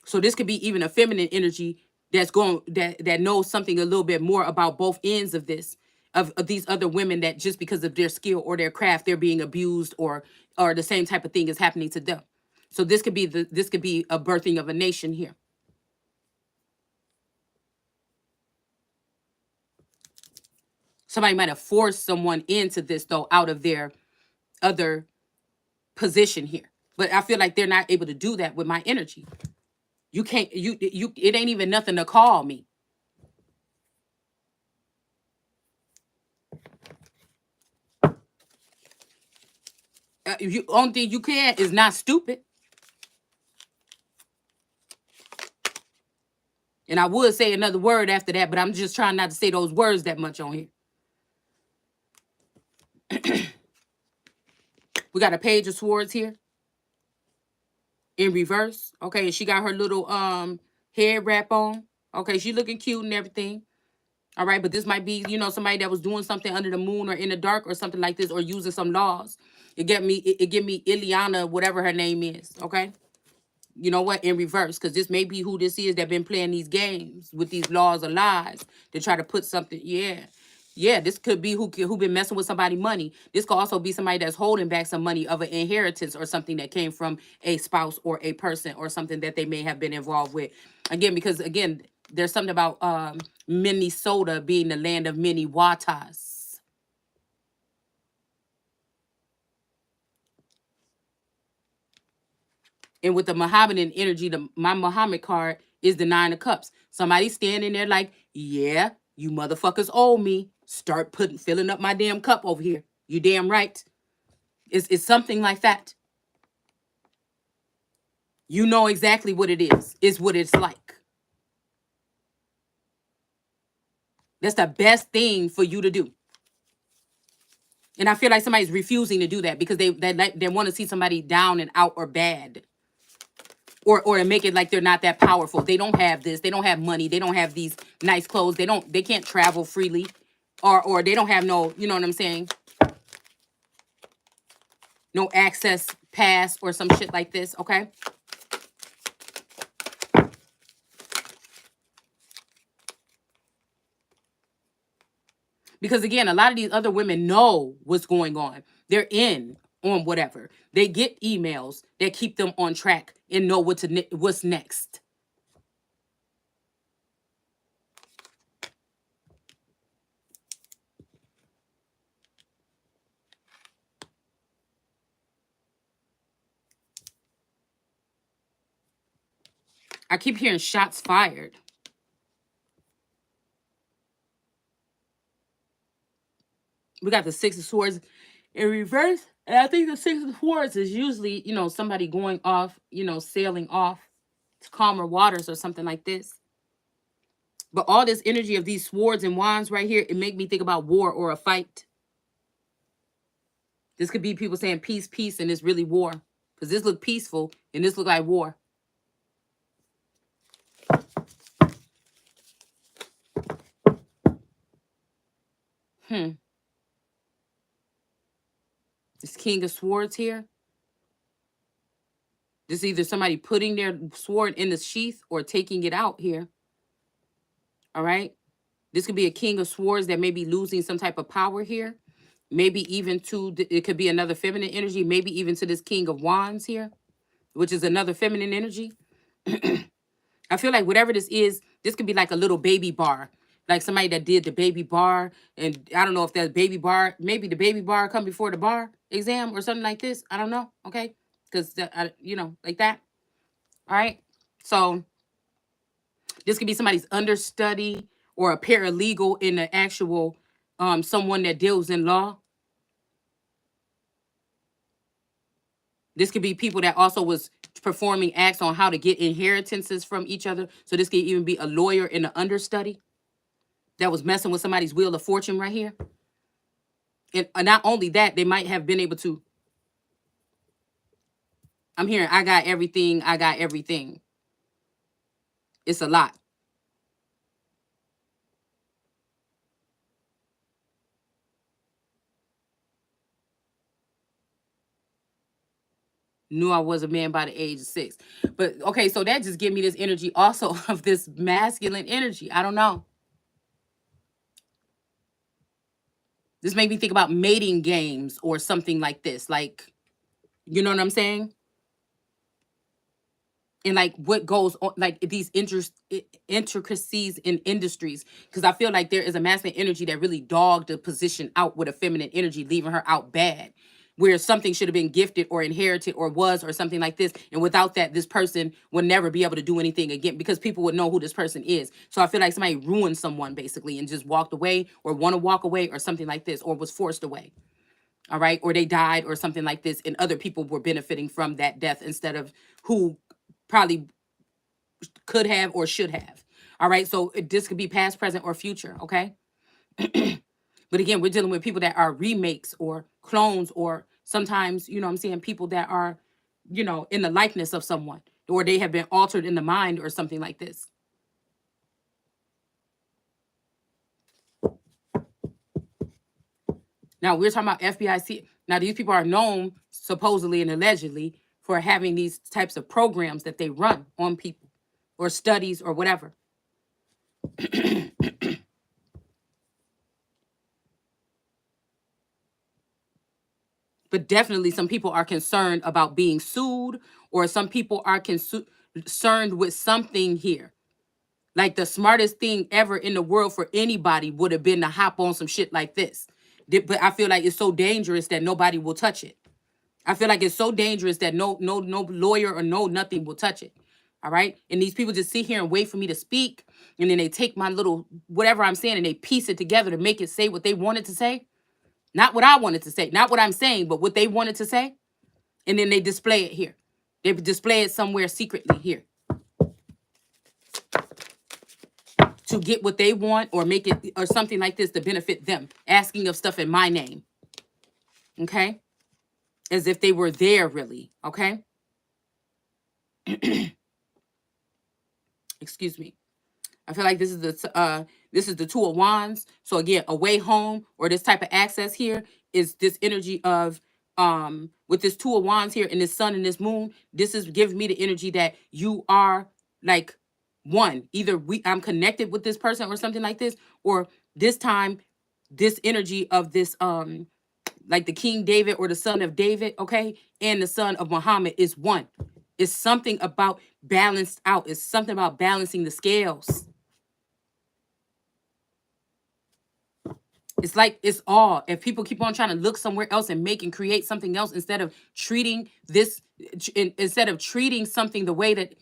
S1: So this could be even a feminine energy that's going that knows something a little bit more about both ends of this, of these other women that just because of their skill or their craft they're being abused, or the same type of thing is happening to them. So this could be a birthing of a nation here. Somebody might have forced someone into this though out of their other position here. But I feel like they're not able to do that with my energy. You can't it ain't even nothing to call me. Only thing you can is not stupid. And I would say another word after that, but I'm just trying not to say those words that much on here. We got a Page of Swords here in reverse. Okay, and she got her little head wrap on. Okay, she looking cute and everything. All right, but this might be, somebody that was doing something under the moon or in the dark or something like this, or using some laws. It give me Ileana, whatever her name is. Okay. You know what? In reverse, because this may be who this is that been playing these games with these laws of lies to try to put something. Yeah, this could be who been messing with somebody's money. This could also be somebody that's holding back some money of an inheritance or something that came from a spouse or a person or something that they may have been involved with. Again, because there's something about Minnesota being the land of many watas. And with the Mohammedan energy, my Muhammad card is the 9 of Cups. Somebody standing there like, yeah, you motherfuckers owe me. Start filling up my damn cup over here. You damn right. It's something like that. You know exactly what it is. It's what it's like. That's the best thing for you to do. And I feel like somebody's refusing to do that because they want to see somebody down and out or bad. Or to make it like they're not that powerful. They don't have this. They don't have money. They don't have these nice clothes. They can't travel freely. Or they don't have no, you know what I'm saying? No access pass or some shit like this, okay? Because again, a lot of these other women know what's going on. They're in on whatever. They get emails that keep them on track and know what's next. I keep hearing shots fired. We got the 6 of Swords in reverse. And I think the 6 of Swords is usually, somebody going off, sailing off to calmer waters or something like this. But all this energy of these swords and wands right here, it make me think about war or a fight. This could be people saying peace, peace, and it's really war. Because this look peaceful and this look like war. This King of Swords here. This is either somebody putting their sword in the sheath or taking it out here. All right. This could be a King of Swords that may be losing some type of power here. Maybe even to, it could be another feminine energy. Maybe even to this King of Wands here, which is another feminine energy. I feel like whatever this is, this could be like a little baby bar. Like somebody that did the baby bar. And I don't know if that baby bar, maybe the baby bar come before the bar exam or something like this. I don't know. Okay. Because, you know, like that. All right. So this could be somebody's understudy or a paralegal in the actual someone that deals in law. This could be people that also was performing acts on how to get inheritances from each other. So this could even be a lawyer in the understudy that was messing with somebody's wheel of fortune right here. And not only that, they might have been able to. I'm hearing, I got everything. I got everything. It's a lot. Knew I was a man by the age of 6. But okay, so that just give me this energy also of this masculine energy. I don't know. This made me think about mating games or something like this. Like, you know what I'm saying? And like what goes on, like these intricacies in industries. Because I feel like there is a masculine energy that really dogged the position out with a feminine energy, leaving her out bad. Where something should have been gifted or inherited or was or something like this. And without that, this person would never be able to do anything again because people would know who this person is. So I feel like somebody ruined someone basically and just walked away or want to walk away or something like this or was forced away. All right. Or they died or something like this. And other people were benefiting from that death instead of who probably could have or should have. All right. So this could be past, present, or future. Okay. But again, we're dealing with people that are remakes or clones or sometimes, you know what I'm saying, people that are, you know, in the likeness of someone or they have been altered in the mind or something like this. Now, we're talking about FBIC. Now, these people are known supposedly and allegedly for having these types of programs that they run on people or studies or whatever. But definitely some people are concerned about being sued or some people are concerned with something here. Like the smartest thing ever in the world for anybody would have been to hop on some shit like this. But I feel like it's so dangerous that nobody will touch it. I feel like it's so dangerous that no lawyer or no nothing will touch it. All right. And these people just sit here and wait for me to speak. And then they take my little whatever I'm saying and they piece it together to make it say what they wanted to say. Not what I wanted to say, not what I'm saying, but what they wanted to say. And then they display it here. They display it somewhere secretly here. To get what they want or make it or something like this to benefit them. Asking of stuff in my name. Okay? As if they were there really. Okay? Excuse me. I feel like this is the Two of Wands. So again, a way home or this type of access here is this energy of with this Two of Wands here and this sun and this moon. This is giving me the energy that you are like one. Either I'm connected with this person or something like this, or this time this energy of this like the King David or the son of David, okay, and the son of Muhammad is one. It's something about balanced out. It's something about balancing the scales. It's like it's all. If people keep on trying to look somewhere else and make and create something else instead of treating this, instead of treating something the way that,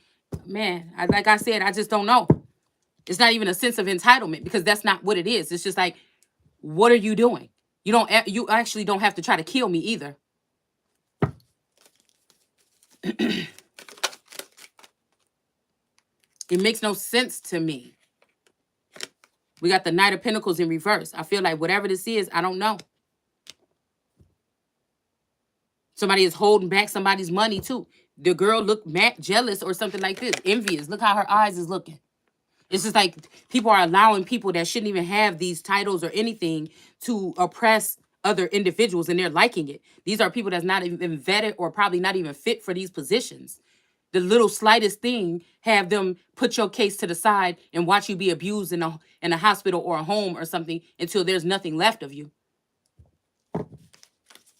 S1: man, like I said, I just don't know. It's not even a sense of entitlement because that's not what it is. It's just like, what are you doing? You actually don't have to try to kill me either. It makes no sense to me. We got the Knight of Pentacles in reverse. I feel like whatever this is, I don't know. Somebody is holding back somebody's money too. The girl looked mad, jealous or something like this. Envious. Look how her eyes is looking. It's just like people are allowing people that shouldn't even have these titles or anything to oppress other individuals and they're liking it. These are people that's not even vetted or probably not even fit for these positions. The little slightest thing have them put your case to the side and watch you be abused in a hospital or a home or something until there's nothing left of you.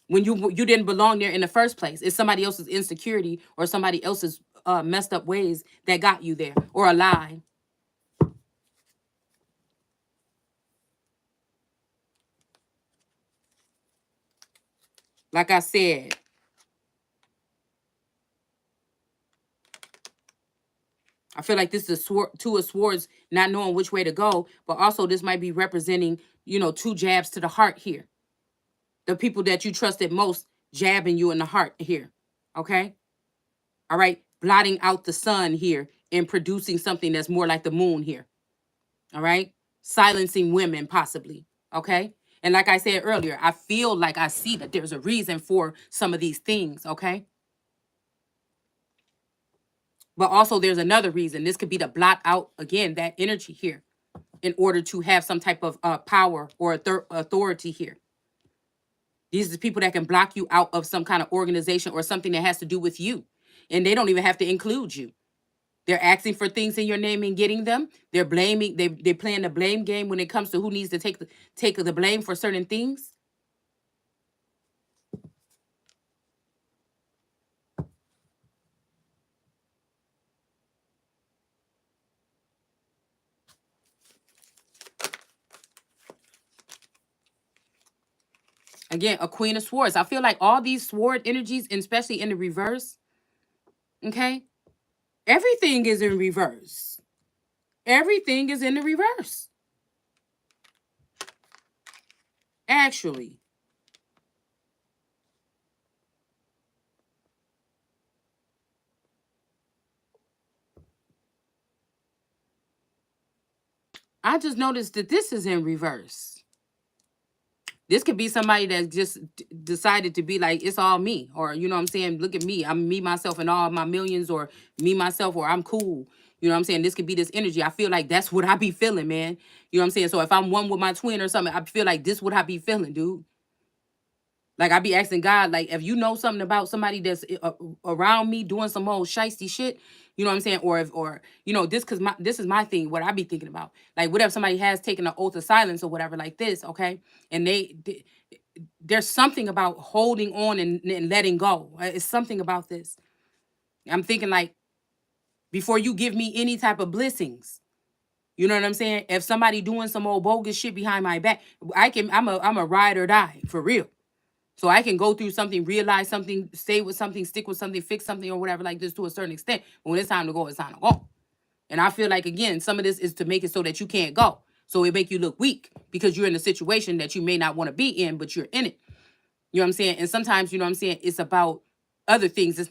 S1: When you didn't belong there in the first place. It's somebody else's insecurity or somebody else's messed up ways that got you there, or a lie. Like I said, I feel like this is two of swords, not knowing which way to go, but also this might be representing, two jabs to the heart here. The people that you trusted most jabbing you in the heart here. Okay? All right? Blotting out the sun here and producing something that's more like the moon here. All right? Silencing women, possibly. Okay? And like I said earlier, I feel like I see that there's a reason for some of these things. Okay? But also there's another reason. This could be to blot out, again, that energy here in order to have some type of power or authority here. These are the people that can block you out of some kind of organization or something that has to do with you. And they don't even have to include you. They're asking for things in your name and getting them. They're blaming, they're playing the blame game when it comes to who needs to take the blame for certain things. Again, a Queen of Swords. I feel like all these sword energies, especially in the reverse, okay? Everything is in reverse. Everything is in the reverse. Actually. I just noticed that this is in reverse. This could be somebody that just decided to be like, it's all me. Or, you know what I'm saying? Look at me. I'm me, myself, and all my millions, or me, myself, or I'm cool. You know what I'm saying? This could be this energy. I feel like that's what I be feeling, man. You know what I'm saying? So if I'm one with my twin or something, I feel like this what I be feeling, dude. Like I be asking God, like, if you know something about somebody that's around me doing some old shiesty shit, you know what I'm saying? Or if, or, this, cause this is my thing, what I be thinking about. Like, what if somebody has taken an oath of silence or whatever like this, okay? And there's something about holding on and letting go. It's something about this. I'm thinking like, before you give me any type of blessings, you know what I'm saying? If somebody doing some old bogus shit behind my back, I'm a ride or die, for real. So I can go through something, realize something, stay with something, stick with something, fix something or whatever like this to a certain extent. But when it's time to go, it's time to go. And I feel like, again, some of this is to make it so that you can't go. So it make you look weak because you're in a situation that you may not want to be in, but you're in it. You know what I'm saying? And sometimes, you know what I'm saying, it's about other things. It's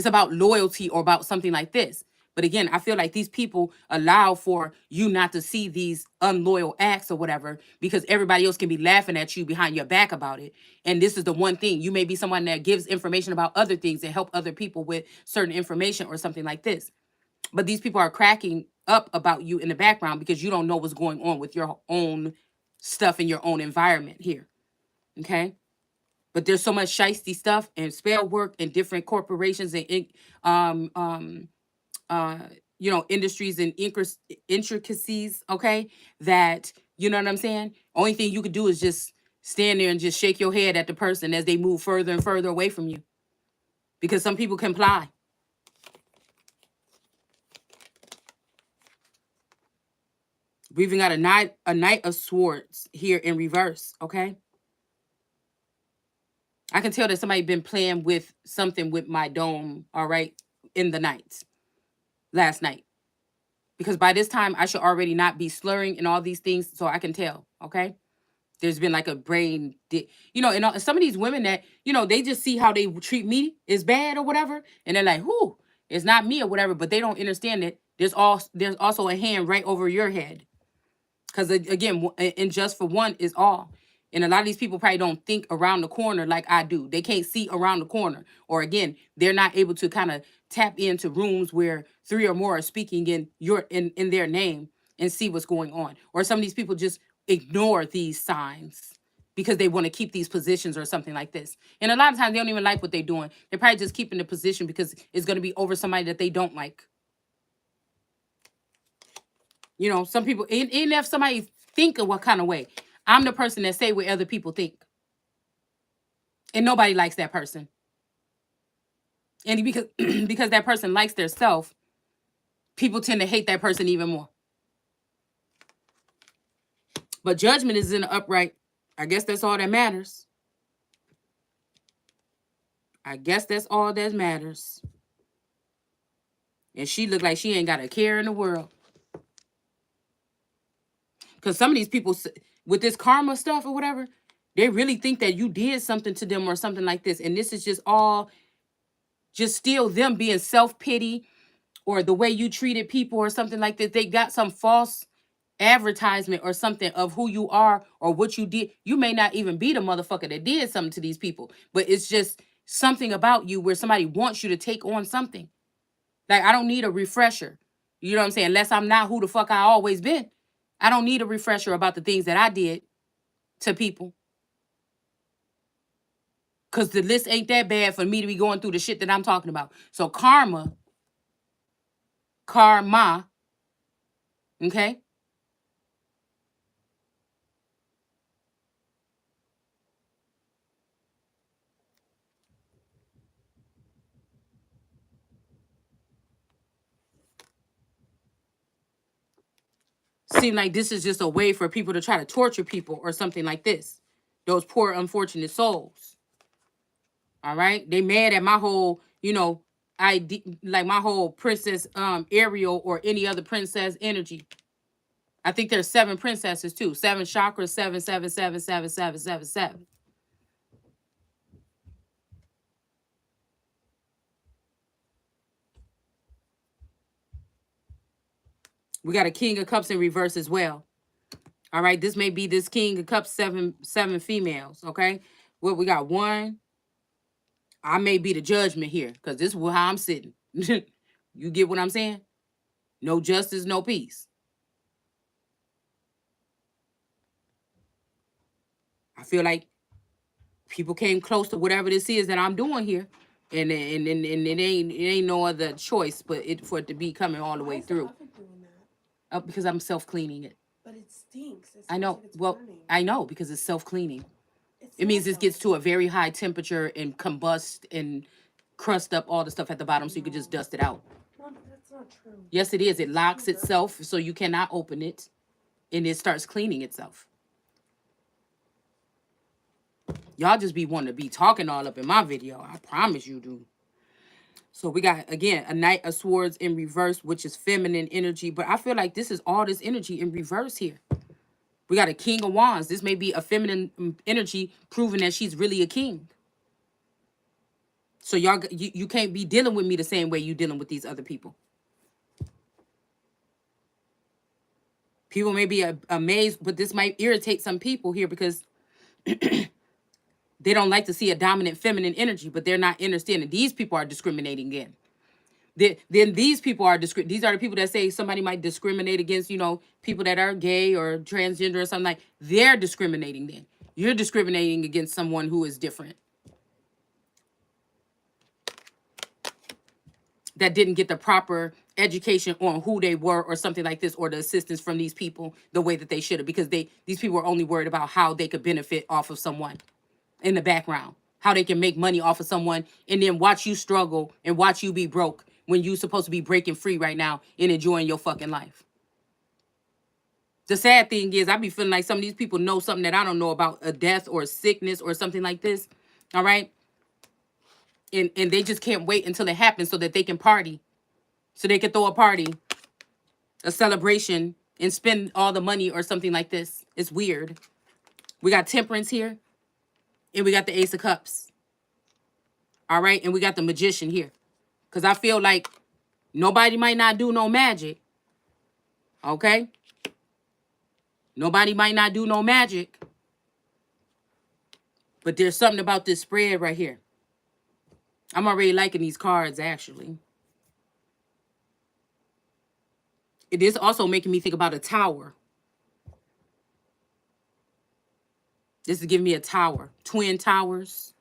S1: about loyalty or about something like this. But again, I feel like these people allow for you not to see these unloyal acts or whatever, because everybody else can be laughing at you behind your back about it. And this is the one thing. You may be someone that gives information about other things and help other people with certain information or something like this. But these people are cracking up about you in the background because you don't know what's going on with your own stuff in your own environment here. Okay? But there's so much shiesty stuff and spell work and different corporations and industries and intricacies, okay, that, you know what I'm saying? Only thing you could do is just stand there and just shake your head at the person as they move further and further away from you. Because some people comply. We even got a knight of swords here in reverse, okay? I can tell that somebody been playing with something with my dome, all right, in the nights, last night. Because by this time, I should already not be slurring and all these things, so I can tell, okay? There's been like a brain, and some of these women that, they just see how they treat me is bad or whatever, and they're like, whoo, it's not me or whatever, but they don't understand that there's also a hand right over your head. Because again, and just for one is all. And a lot of these people probably don't think around the corner like I do. They can't see around the corner. Or again, they're not able to kind of tap into rooms where 3 or more are speaking in their name and see what's going on. Or some of these people just ignore these signs because they want to keep these positions or something like this. And a lot of times they don't even like what they're doing. They're probably just keeping the position because it's going to be over somebody that they don't like. You know, some people, and if somebody think of what kind of way, I'm the person that say what other people think. And nobody likes that person. And because because that person likes their self, people tend to hate that person even more. But judgment is in the upright. I guess that's all that matters. I guess that's all that matters. And she looked like she ain't got a care in the world. Because some of these people, with this karma stuff or whatever, they really think that you did something to them or something like this. And this is just all, just still them being self-pity or the way you treated people or something like that. They got some false advertisement or something of who you are or what you did. You may not even be the motherfucker that did something to these people, but it's just something about you where somebody wants you to take on something. Like, I don't need a refresher. You know what I'm saying? Unless I'm not who the fuck I always been. I don't need a refresher about the things that I did to people. Because the list ain't that bad for me to be going through the shit that I'm talking about. So karma, okay? Seem like this is just a way for people to try to torture people or something like this. Those poor, unfortunate souls. All right? They mad at my whole, you know, like my whole Princess Ariel or any other princess energy. I think there's 7 princesses too. 7 chakras, 7, 7, 7, 7, 7, 7, 7. We got a King of Cups in reverse as well. All right, this may be this King of Cups, 7 females. Okay, well, we got 1. I may be the judgment here because this is how I'm sitting. You get what I'm saying? No justice, no peace. I feel like people came close to whatever this is that I'm doing here, and it ain't no other choice but for it to be coming all the way through. Because I'm self-cleaning it. But it stinks. I know. Like well, burning. I know because it's self-cleaning. It means it gets to a very high temperature and combust and crust up all the stuff at the bottom, so you can just dust it out. No, that's not true. Yes, it is. It locks itself, so you cannot open it, and it starts cleaning itself. Y'all just be wanting to be talking all up in my video. I promise you do. So we got, again, a Knight of Swords in reverse, which is feminine energy. But I feel like this is all this energy in reverse here. We got a King of Wands. This may be a feminine energy proving that she's really a king. So y'all, you can't be dealing with me the same way you dealing with these other people. People may be amazed, but this might irritate some people here because they don't like to see a dominant feminine energy, but they're not understanding. These people are discriminating again. Then these people are these are the people that say somebody might discriminate against, you know, people that are gay or transgender or something like. They're discriminating then. You're discriminating against someone who is different. That didn't get the proper education on who they were or something like this, or the assistance from these people the way that they should have, because these people are only worried about how they could benefit off of someone in the background, how they can make money off of someone, and then watch you struggle and watch you be broke when you're supposed to be breaking free right now and enjoying your fucking life. The sad thing is, I be feeling like some of these people know something that I don't know about, a death or a sickness or something like this. All right. And they just can't wait until it happens so that they can party. So they can throw a party, a celebration, and spend all the money or something like this. It's weird. We got Temperance here. And we got the Ace of Cups. All right. And we got the Magician here. Because I feel like nobody might not do no magic. Okay. Nobody might not do no magic. But there's something about this spread right here. I'm already liking these cards, actually. It is also making me think about a tower. This is giving me a tower. Twin towers.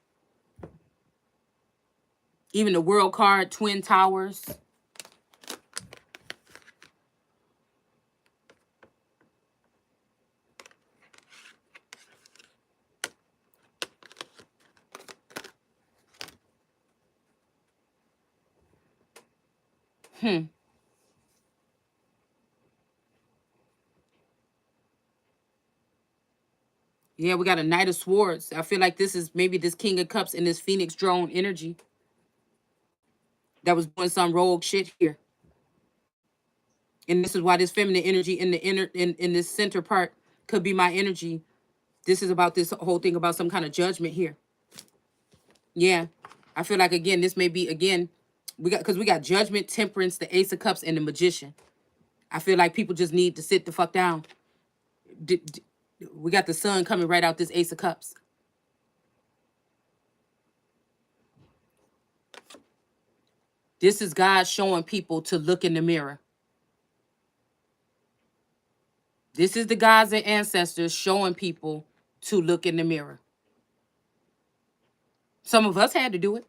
S1: Even the world card, twin towers. Yeah, we got a Knight of Swords. I feel like this is maybe this King of Cups and this Phoenix drone energy that was doing some rogue shit here. And this is why this feminine energy in the in this center part could be my energy. This is about this whole thing about some kind of judgment here. Yeah. I feel like again, this may be again, because we got judgment, temperance, the Ace of Cups, and the Magician. I feel like people just need to sit the fuck down. We got the sun coming right out this Ace of Cups. This is God showing people to look in the mirror. This is the gods and ancestors showing people to look in the mirror. Some of us had to do it.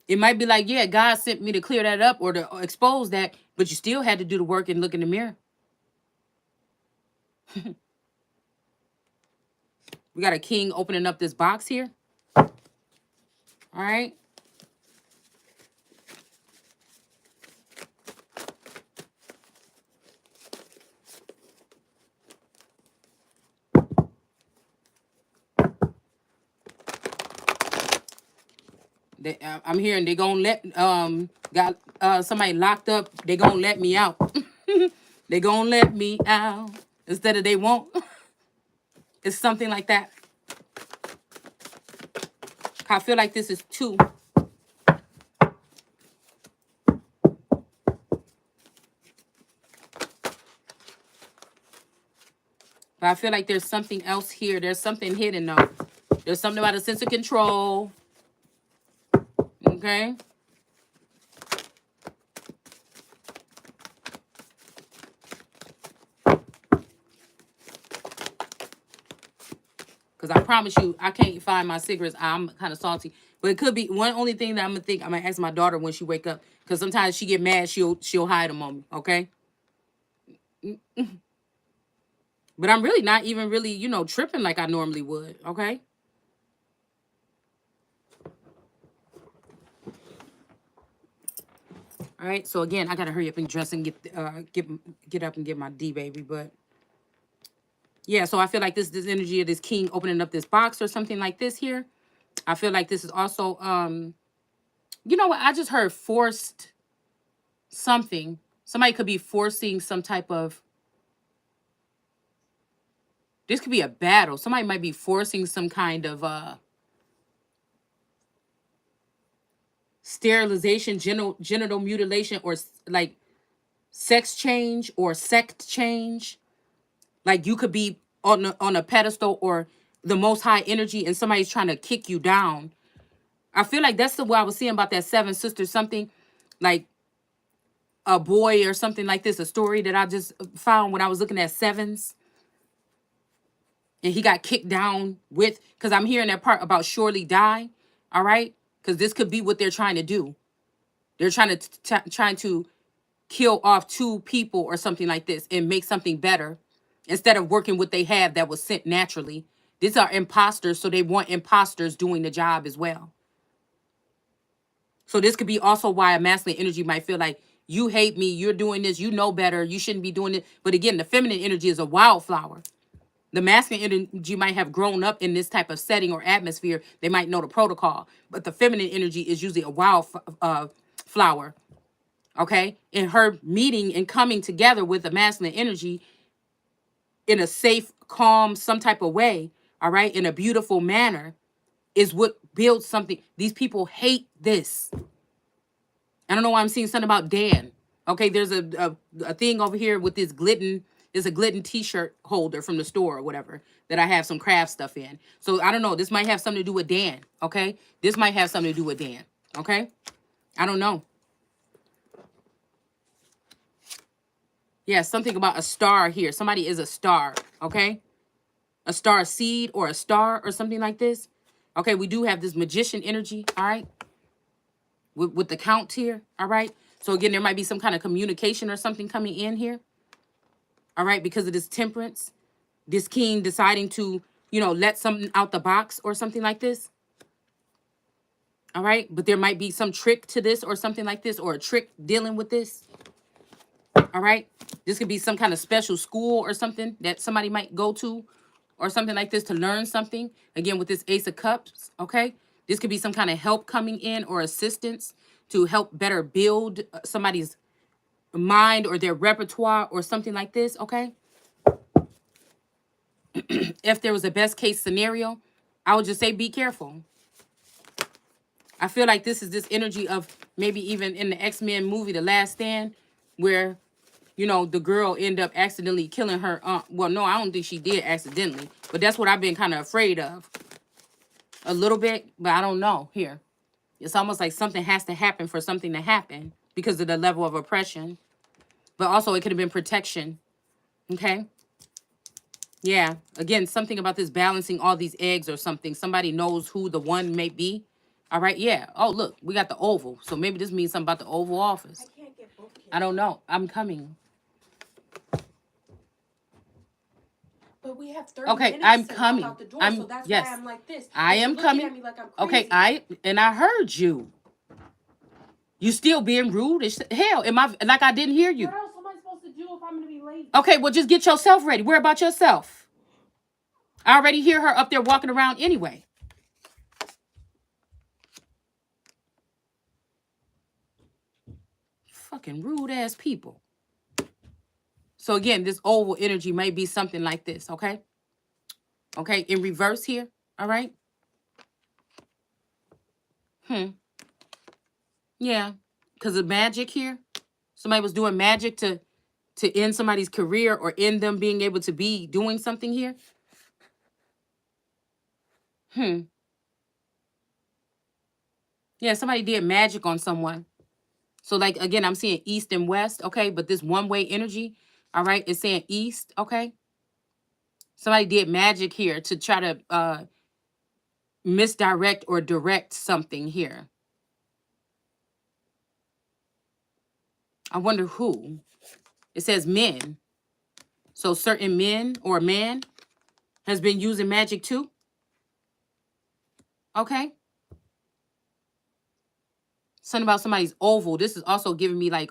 S1: It might be like, yeah, God sent me to clear that up or to expose that, but you still had to do the work and look in the mirror. We got a king opening up this box here. All right. I'm hearing they gonna let got somebody locked up. They gonna let me out. They gonna let me out instead of they won't. It's something like that. I feel like this is two. But I feel like there's something else here. There's something hidden though. There's something about a sense of control. Okay. Because I promise you, I can't find my cigarettes. I'm kind of salty. But it could be one only thing that I'm gonna ask my daughter when she wake up. Because sometimes she get mad, she'll hide them on me. Okay. But I'm really not even really, tripping like I normally would. Okay. All right. So again, I gotta hurry up and dress and get up and get my D baby. But yeah, so I feel like this energy of this king opening up this box or something like this here. I feel like this is also you know what? I just heard forced something. Somebody could be forcing some type of, this could be a battle. Somebody might be forcing some kind of sterilization, genital mutilation, or like sex change or sect change. Like you could be on a pedestal or the most high energy and somebody's trying to kick you down. I feel like that's what I was seeing about that Seven Sisters, something like a boy or something like this, a story that I just found when I was looking at sevens. And he got kicked down with, because I'm hearing that part about surely die. All right. Because this could be what they're trying to do. They're trying to kill off two people or something like this and make something better instead of working what they have that was sent naturally. These are imposters, so they want imposters doing the job as well. So this could be also why a masculine energy might feel like you hate me, you're doing this, you know better, you shouldn't be doing it. But again, the feminine energy is a wildflower. The masculine energy might have grown up in this type of setting or atmosphere. They might know the protocol. But the feminine energy is usually a wild flower. Okay? And her meeting and coming together with the masculine energy in a safe, calm, some type of way, all right, in a beautiful manner, is what builds something. These people hate this. I don't know why I'm seeing something about Dan. Okay, there's a thing over here with this Glidden. There's a Glidden t-shirt holder from the store or whatever that I have some craft stuff in. So I don't know. This might have something to do with Dan. Okay, this might have something to do with Dan. Okay, I don't know. Yeah, something about a star here. Somebody is a star, okay? A star seed or a star or something like this. Okay, we do have this magician energy, all right? With the count here, all right? So again, there might be some kind of communication or something coming in here, all right? Because of this temperance, this king deciding to, you know, let something out the box or something like this, all right? But there might be some trick to this or something like this, or a trick dealing with this, all right? This could be some kind of special school or something that somebody might go to or something like this to learn something. Again, with this Ace of Cups, okay? This could be some kind of help coming in or assistance to help better build somebody's mind or their repertoire or something like this, okay? If there was a best case scenario, I would just say be careful. I feel like this is this energy of maybe even in the X-Men movie, The Last Stand, where, you know, the girl end up accidentally killing her aunt. Well, no, I don't think she did accidentally, but that's what I've been kind of afraid of a little bit, but I don't know here. It's almost like something has to happen for something to happen because of the level of oppression, but also it could have been protection, okay? Yeah, again, something about this balancing all these eggs or something. Somebody knows who the one may be. All right, yeah. Oh, look, we got the Oval. So maybe this means something about the Oval Office.
S2: I can't get both kids.
S1: I don't know. I'm coming.
S2: But we have 30
S1: Okay,
S2: minutes
S1: I'm
S2: to
S1: coming.
S2: walk out the door,
S1: I'm
S2: so that's
S1: yes.
S2: why I'm like this.
S1: I
S2: But you're
S1: am
S2: looking
S1: coming.
S2: at me like I'm
S1: Okay,
S2: crazy.
S1: I heard you. You still being rude as hell. Am I like I didn't hear you?
S2: What else am I supposed to do if I'm gonna be late?
S1: Okay, well just get yourself ready. Worry about yourself. I already hear her up there walking around anyway. Fucking rude ass people. So again, this oval energy may be something like this, okay? Okay, in reverse here, all right? Yeah, because of magic here. Somebody was doing magic to end somebody's career or end them being able to be doing something here. Yeah, somebody did magic on someone. So like, again, I'm seeing east and west, okay? But this one-way energy, all right, it's saying east, okay? Somebody did magic here to try to misdirect or direct something here. I wonder who. It says men. So certain men or man has been using magic too. Okay. Something about somebody's oval. This is also giving me like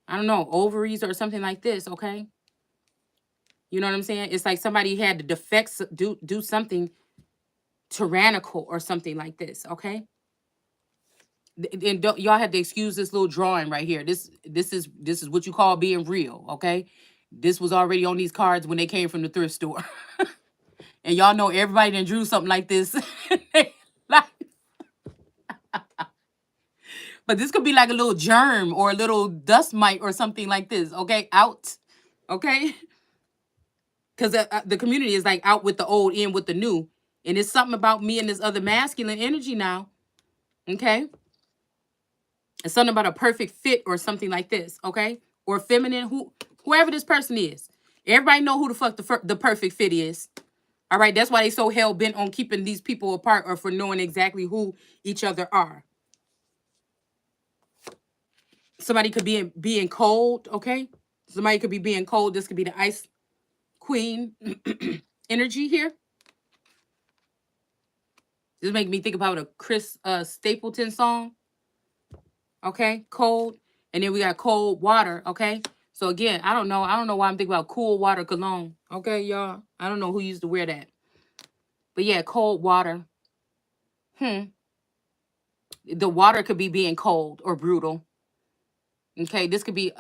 S1: I don't know, ovaries or something like this, okay? You know what I'm saying? It's like somebody had to defect, do something tyrannical or something like this, okay? And don't, y'all have to excuse this little drawing right here. This is what you call being real, okay? This was already on these cards when they came from the thrift store. And y'all know everybody that drew something like this. But this could be like a little germ or a little dust mite or something like this, okay? Out, okay? Because the community is like out with the old, in with the new. And it's something about me and this other masculine energy now, okay? It's something about a perfect fit or something like this, okay? Or feminine, whoever this person is. Everybody know who the fuck the perfect fit is. All right, that's why they so hell bent on keeping these people apart or for knowing exactly who each other are. Somebody could be being cold, okay? Somebody could be being cold. This could be the Ice Queen energy here. This make me think about a Chris Stapleton song. Okay, cold. And then we got cold water, okay? So again, I don't know why I'm thinking about cool water cologne. Okay, y'all. I don't know who used to wear that. But yeah, cold water. The water could be being cold or brutal. Okay, this could be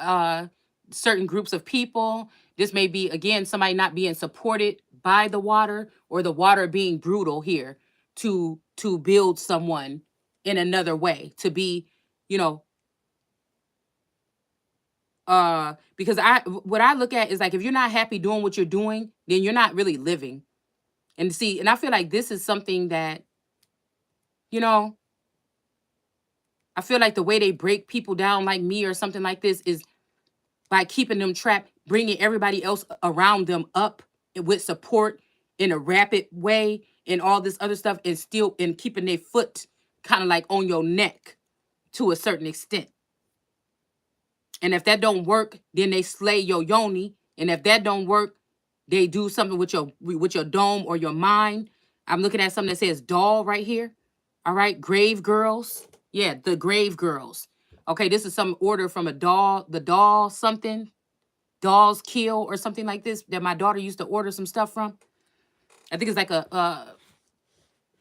S1: certain groups of people. This may be, again, somebody not being supported by the water or the water being brutal here to build someone in another way, to be, you know, because what I look at is like, if you're not happy doing what you're doing, then you're not really living. And see, and I feel like this is something that, you know, I feel like the way they break people down like me or something like this is by keeping them trapped, bringing everybody else around them up with support in a rapid way and all this other stuff, and still and keeping their foot kind of like on your neck to a certain extent. And if that don't work, then they slay your yoni. And if that don't work, they do something with your dome or your mind. I'm looking at something that says doll right here. All right, grave girls. Yeah, the grave girls. Okay, this is some order from a doll, the doll something, dolls kill or something like this that my daughter used to order some stuff from. I think it's like a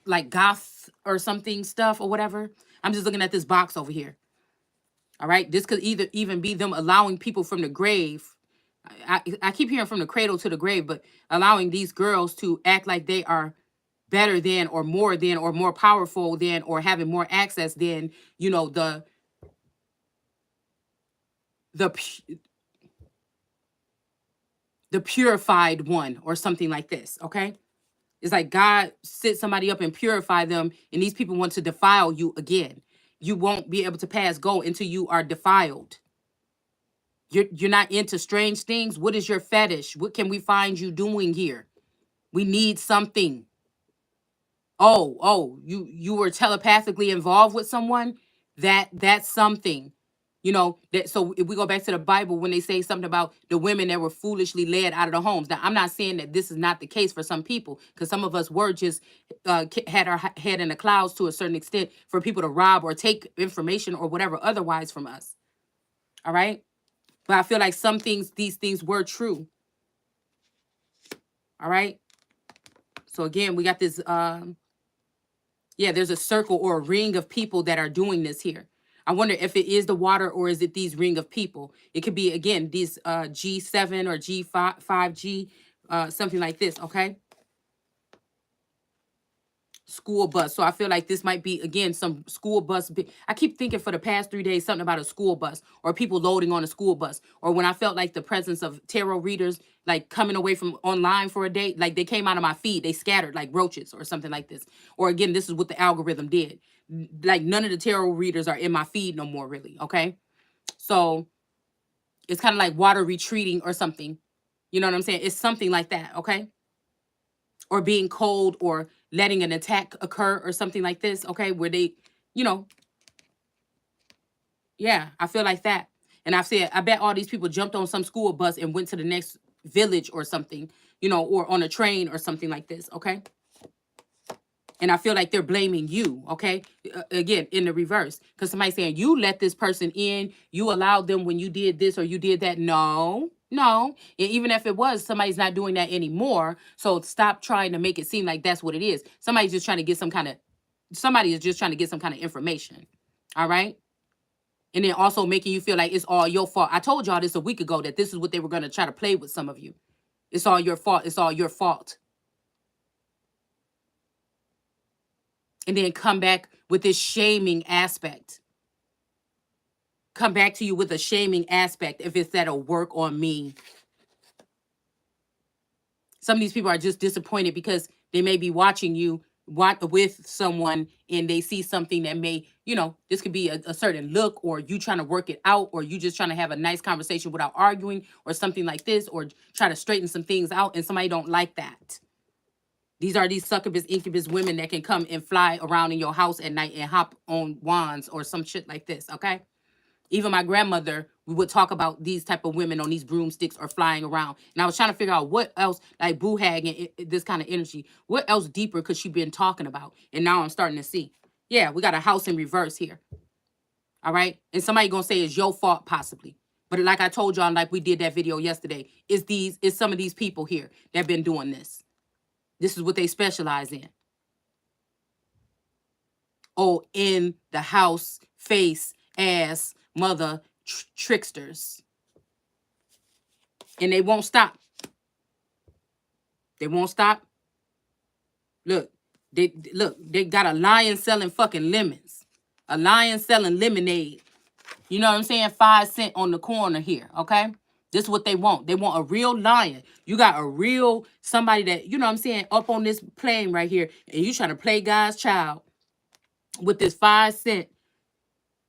S1: like goth or something stuff or whatever. I'm just looking at this box over here. All right, this could either even be them allowing people from the grave. I keep hearing from the cradle to the grave, but allowing these girls to act like they are better than or more powerful than or having more access than, you know, the purified one or something like this. Okay, it's like God set somebody up and purify them, and these people want to defile you again. You won't be able to pass go until you are defiled. You're not into strange things. What is your fetish? What can we find you doing here? We need something. Oh, you were telepathically involved with someone? That's something. You know, that so if we go back to the Bible when they say something about the women that were foolishly led out of the homes. Now, I'm not saying that this is not the case for some people, because some of us were just had our head in the clouds to a certain extent for people to rob or take information or whatever otherwise from us. All right? But I feel like some things, these things were true. All right? So again, we got this yeah, there's a circle or a ring of people that are doing this here. I wonder if it is the water or is it these ring of people. It could be, again, these G7 or G5G, something like this, okay? School bus. So I feel like this might be, again, some school bus. I keep thinking for the past 3 days something about a school bus or people loading on a school bus. Or when I felt like the presence of tarot readers, like coming away from online for a day, like they came out of my feed, they scattered like roaches or something like this. Or again, this is what the algorithm did. Like none of the tarot readers are in my feed no more, really, okay? So it's kind of like water retreating or something. You know what I'm saying? It's something like that, okay? Or being cold or letting an attack occur or something like this, okay? Where they, you know, yeah, I feel like that. And I've said, I bet all these people jumped on some school bus and went to the next village or something, you know, or on a train or something like this, okay? And I feel like they're blaming you, okay? Again, in the reverse. Because somebody's saying, you let this person in, you allowed them when you did this or you did that. No. And even if it was, somebody's not doing that anymore. So stop trying to make it seem like that's what it is. Somebody is just trying to get some kind of information. All right? And then also making you feel like it's all your fault. I told y'all this a week ago that this is what they were going to try to play with some of you. It's all your fault. It's all your fault. And then come back with this shaming aspect. Come back to you with a shaming aspect if it's that'll work on me. Some of these people are just disappointed because they may be watching you with someone and they see something that may, you know, this could be a certain look, or you trying to work it out, or you just trying to have a nice conversation without arguing or something like this, or try to straighten some things out, and somebody don't like that. These are these succubus, incubus women that can come and fly around in your house at night and hop on wands or some shit like this, okay? Even my grandmother, we would talk about these type of women on these broomsticks or flying around. And I was trying to figure out what else, like Boo Hag and this kind of energy, what else deeper could she been talking about? And now I'm starting to see. Yeah, we got a house in reverse here. All right? And somebody going to say it's your fault possibly. But like I told y'all, like we did that video yesterday, it's some of these people here that been doing this. This is what they specialize in. Oh, in the house, face, ass, mother, tricksters. And they won't stop. They won't stop. Look, they got a lion selling fucking lemons. A lion selling lemonade. You know what I'm saying? 5 cents on the corner here, okay? This is what they want. They want a real lion. You got a real somebody that, you know what I'm saying, up on this plane right here, and you trying to play God's child with this 5 cent.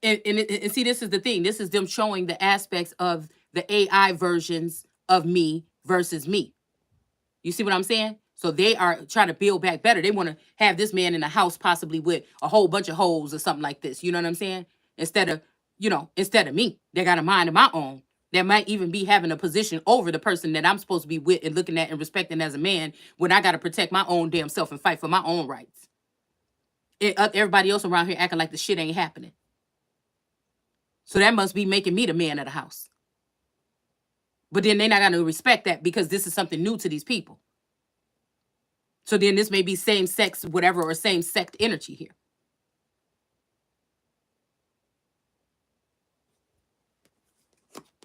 S1: And see, this is the thing. This is them showing the aspects of the AI versions of me versus me. You see what I'm saying? So they are trying to build back better. They want to have this man in a house possibly with a whole bunch of hoes or something like this. You know what I'm saying? Instead of me, they got a mind of my own. That might even be having a position over the person that I'm supposed to be with and looking at and respecting as a man when I got to protect my own damn self and fight for my own rights. Everybody else around here acting like the shit ain't happening. So that must be making me the man of the house. But then they're not going to respect that because this is something new to these people. So then this may be same sex, whatever, or same sect energy here.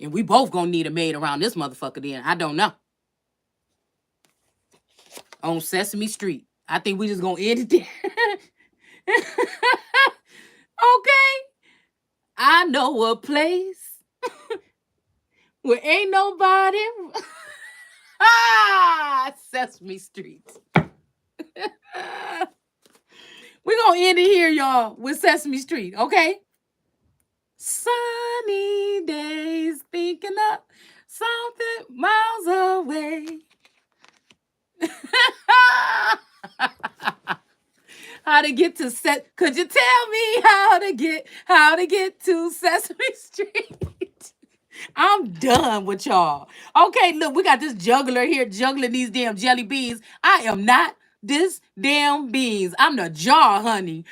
S1: And we both gonna need a maid around this motherfucker then. I don't know. On Sesame Street. I think we just gonna end it there. Okay. I know a place where ain't nobody. Sesame Street. We're gonna end it here, y'all, with Sesame Street, okay? Sunny days, thinking up something miles away. How to get to Could you tell me how to get to Sesame Street? I'm done with y'all. Okay, look, we got this juggler here juggling these damn jelly beans. I am not this damn beans. I'm the jar, honey.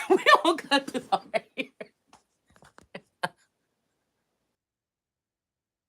S1: We don't cut it already.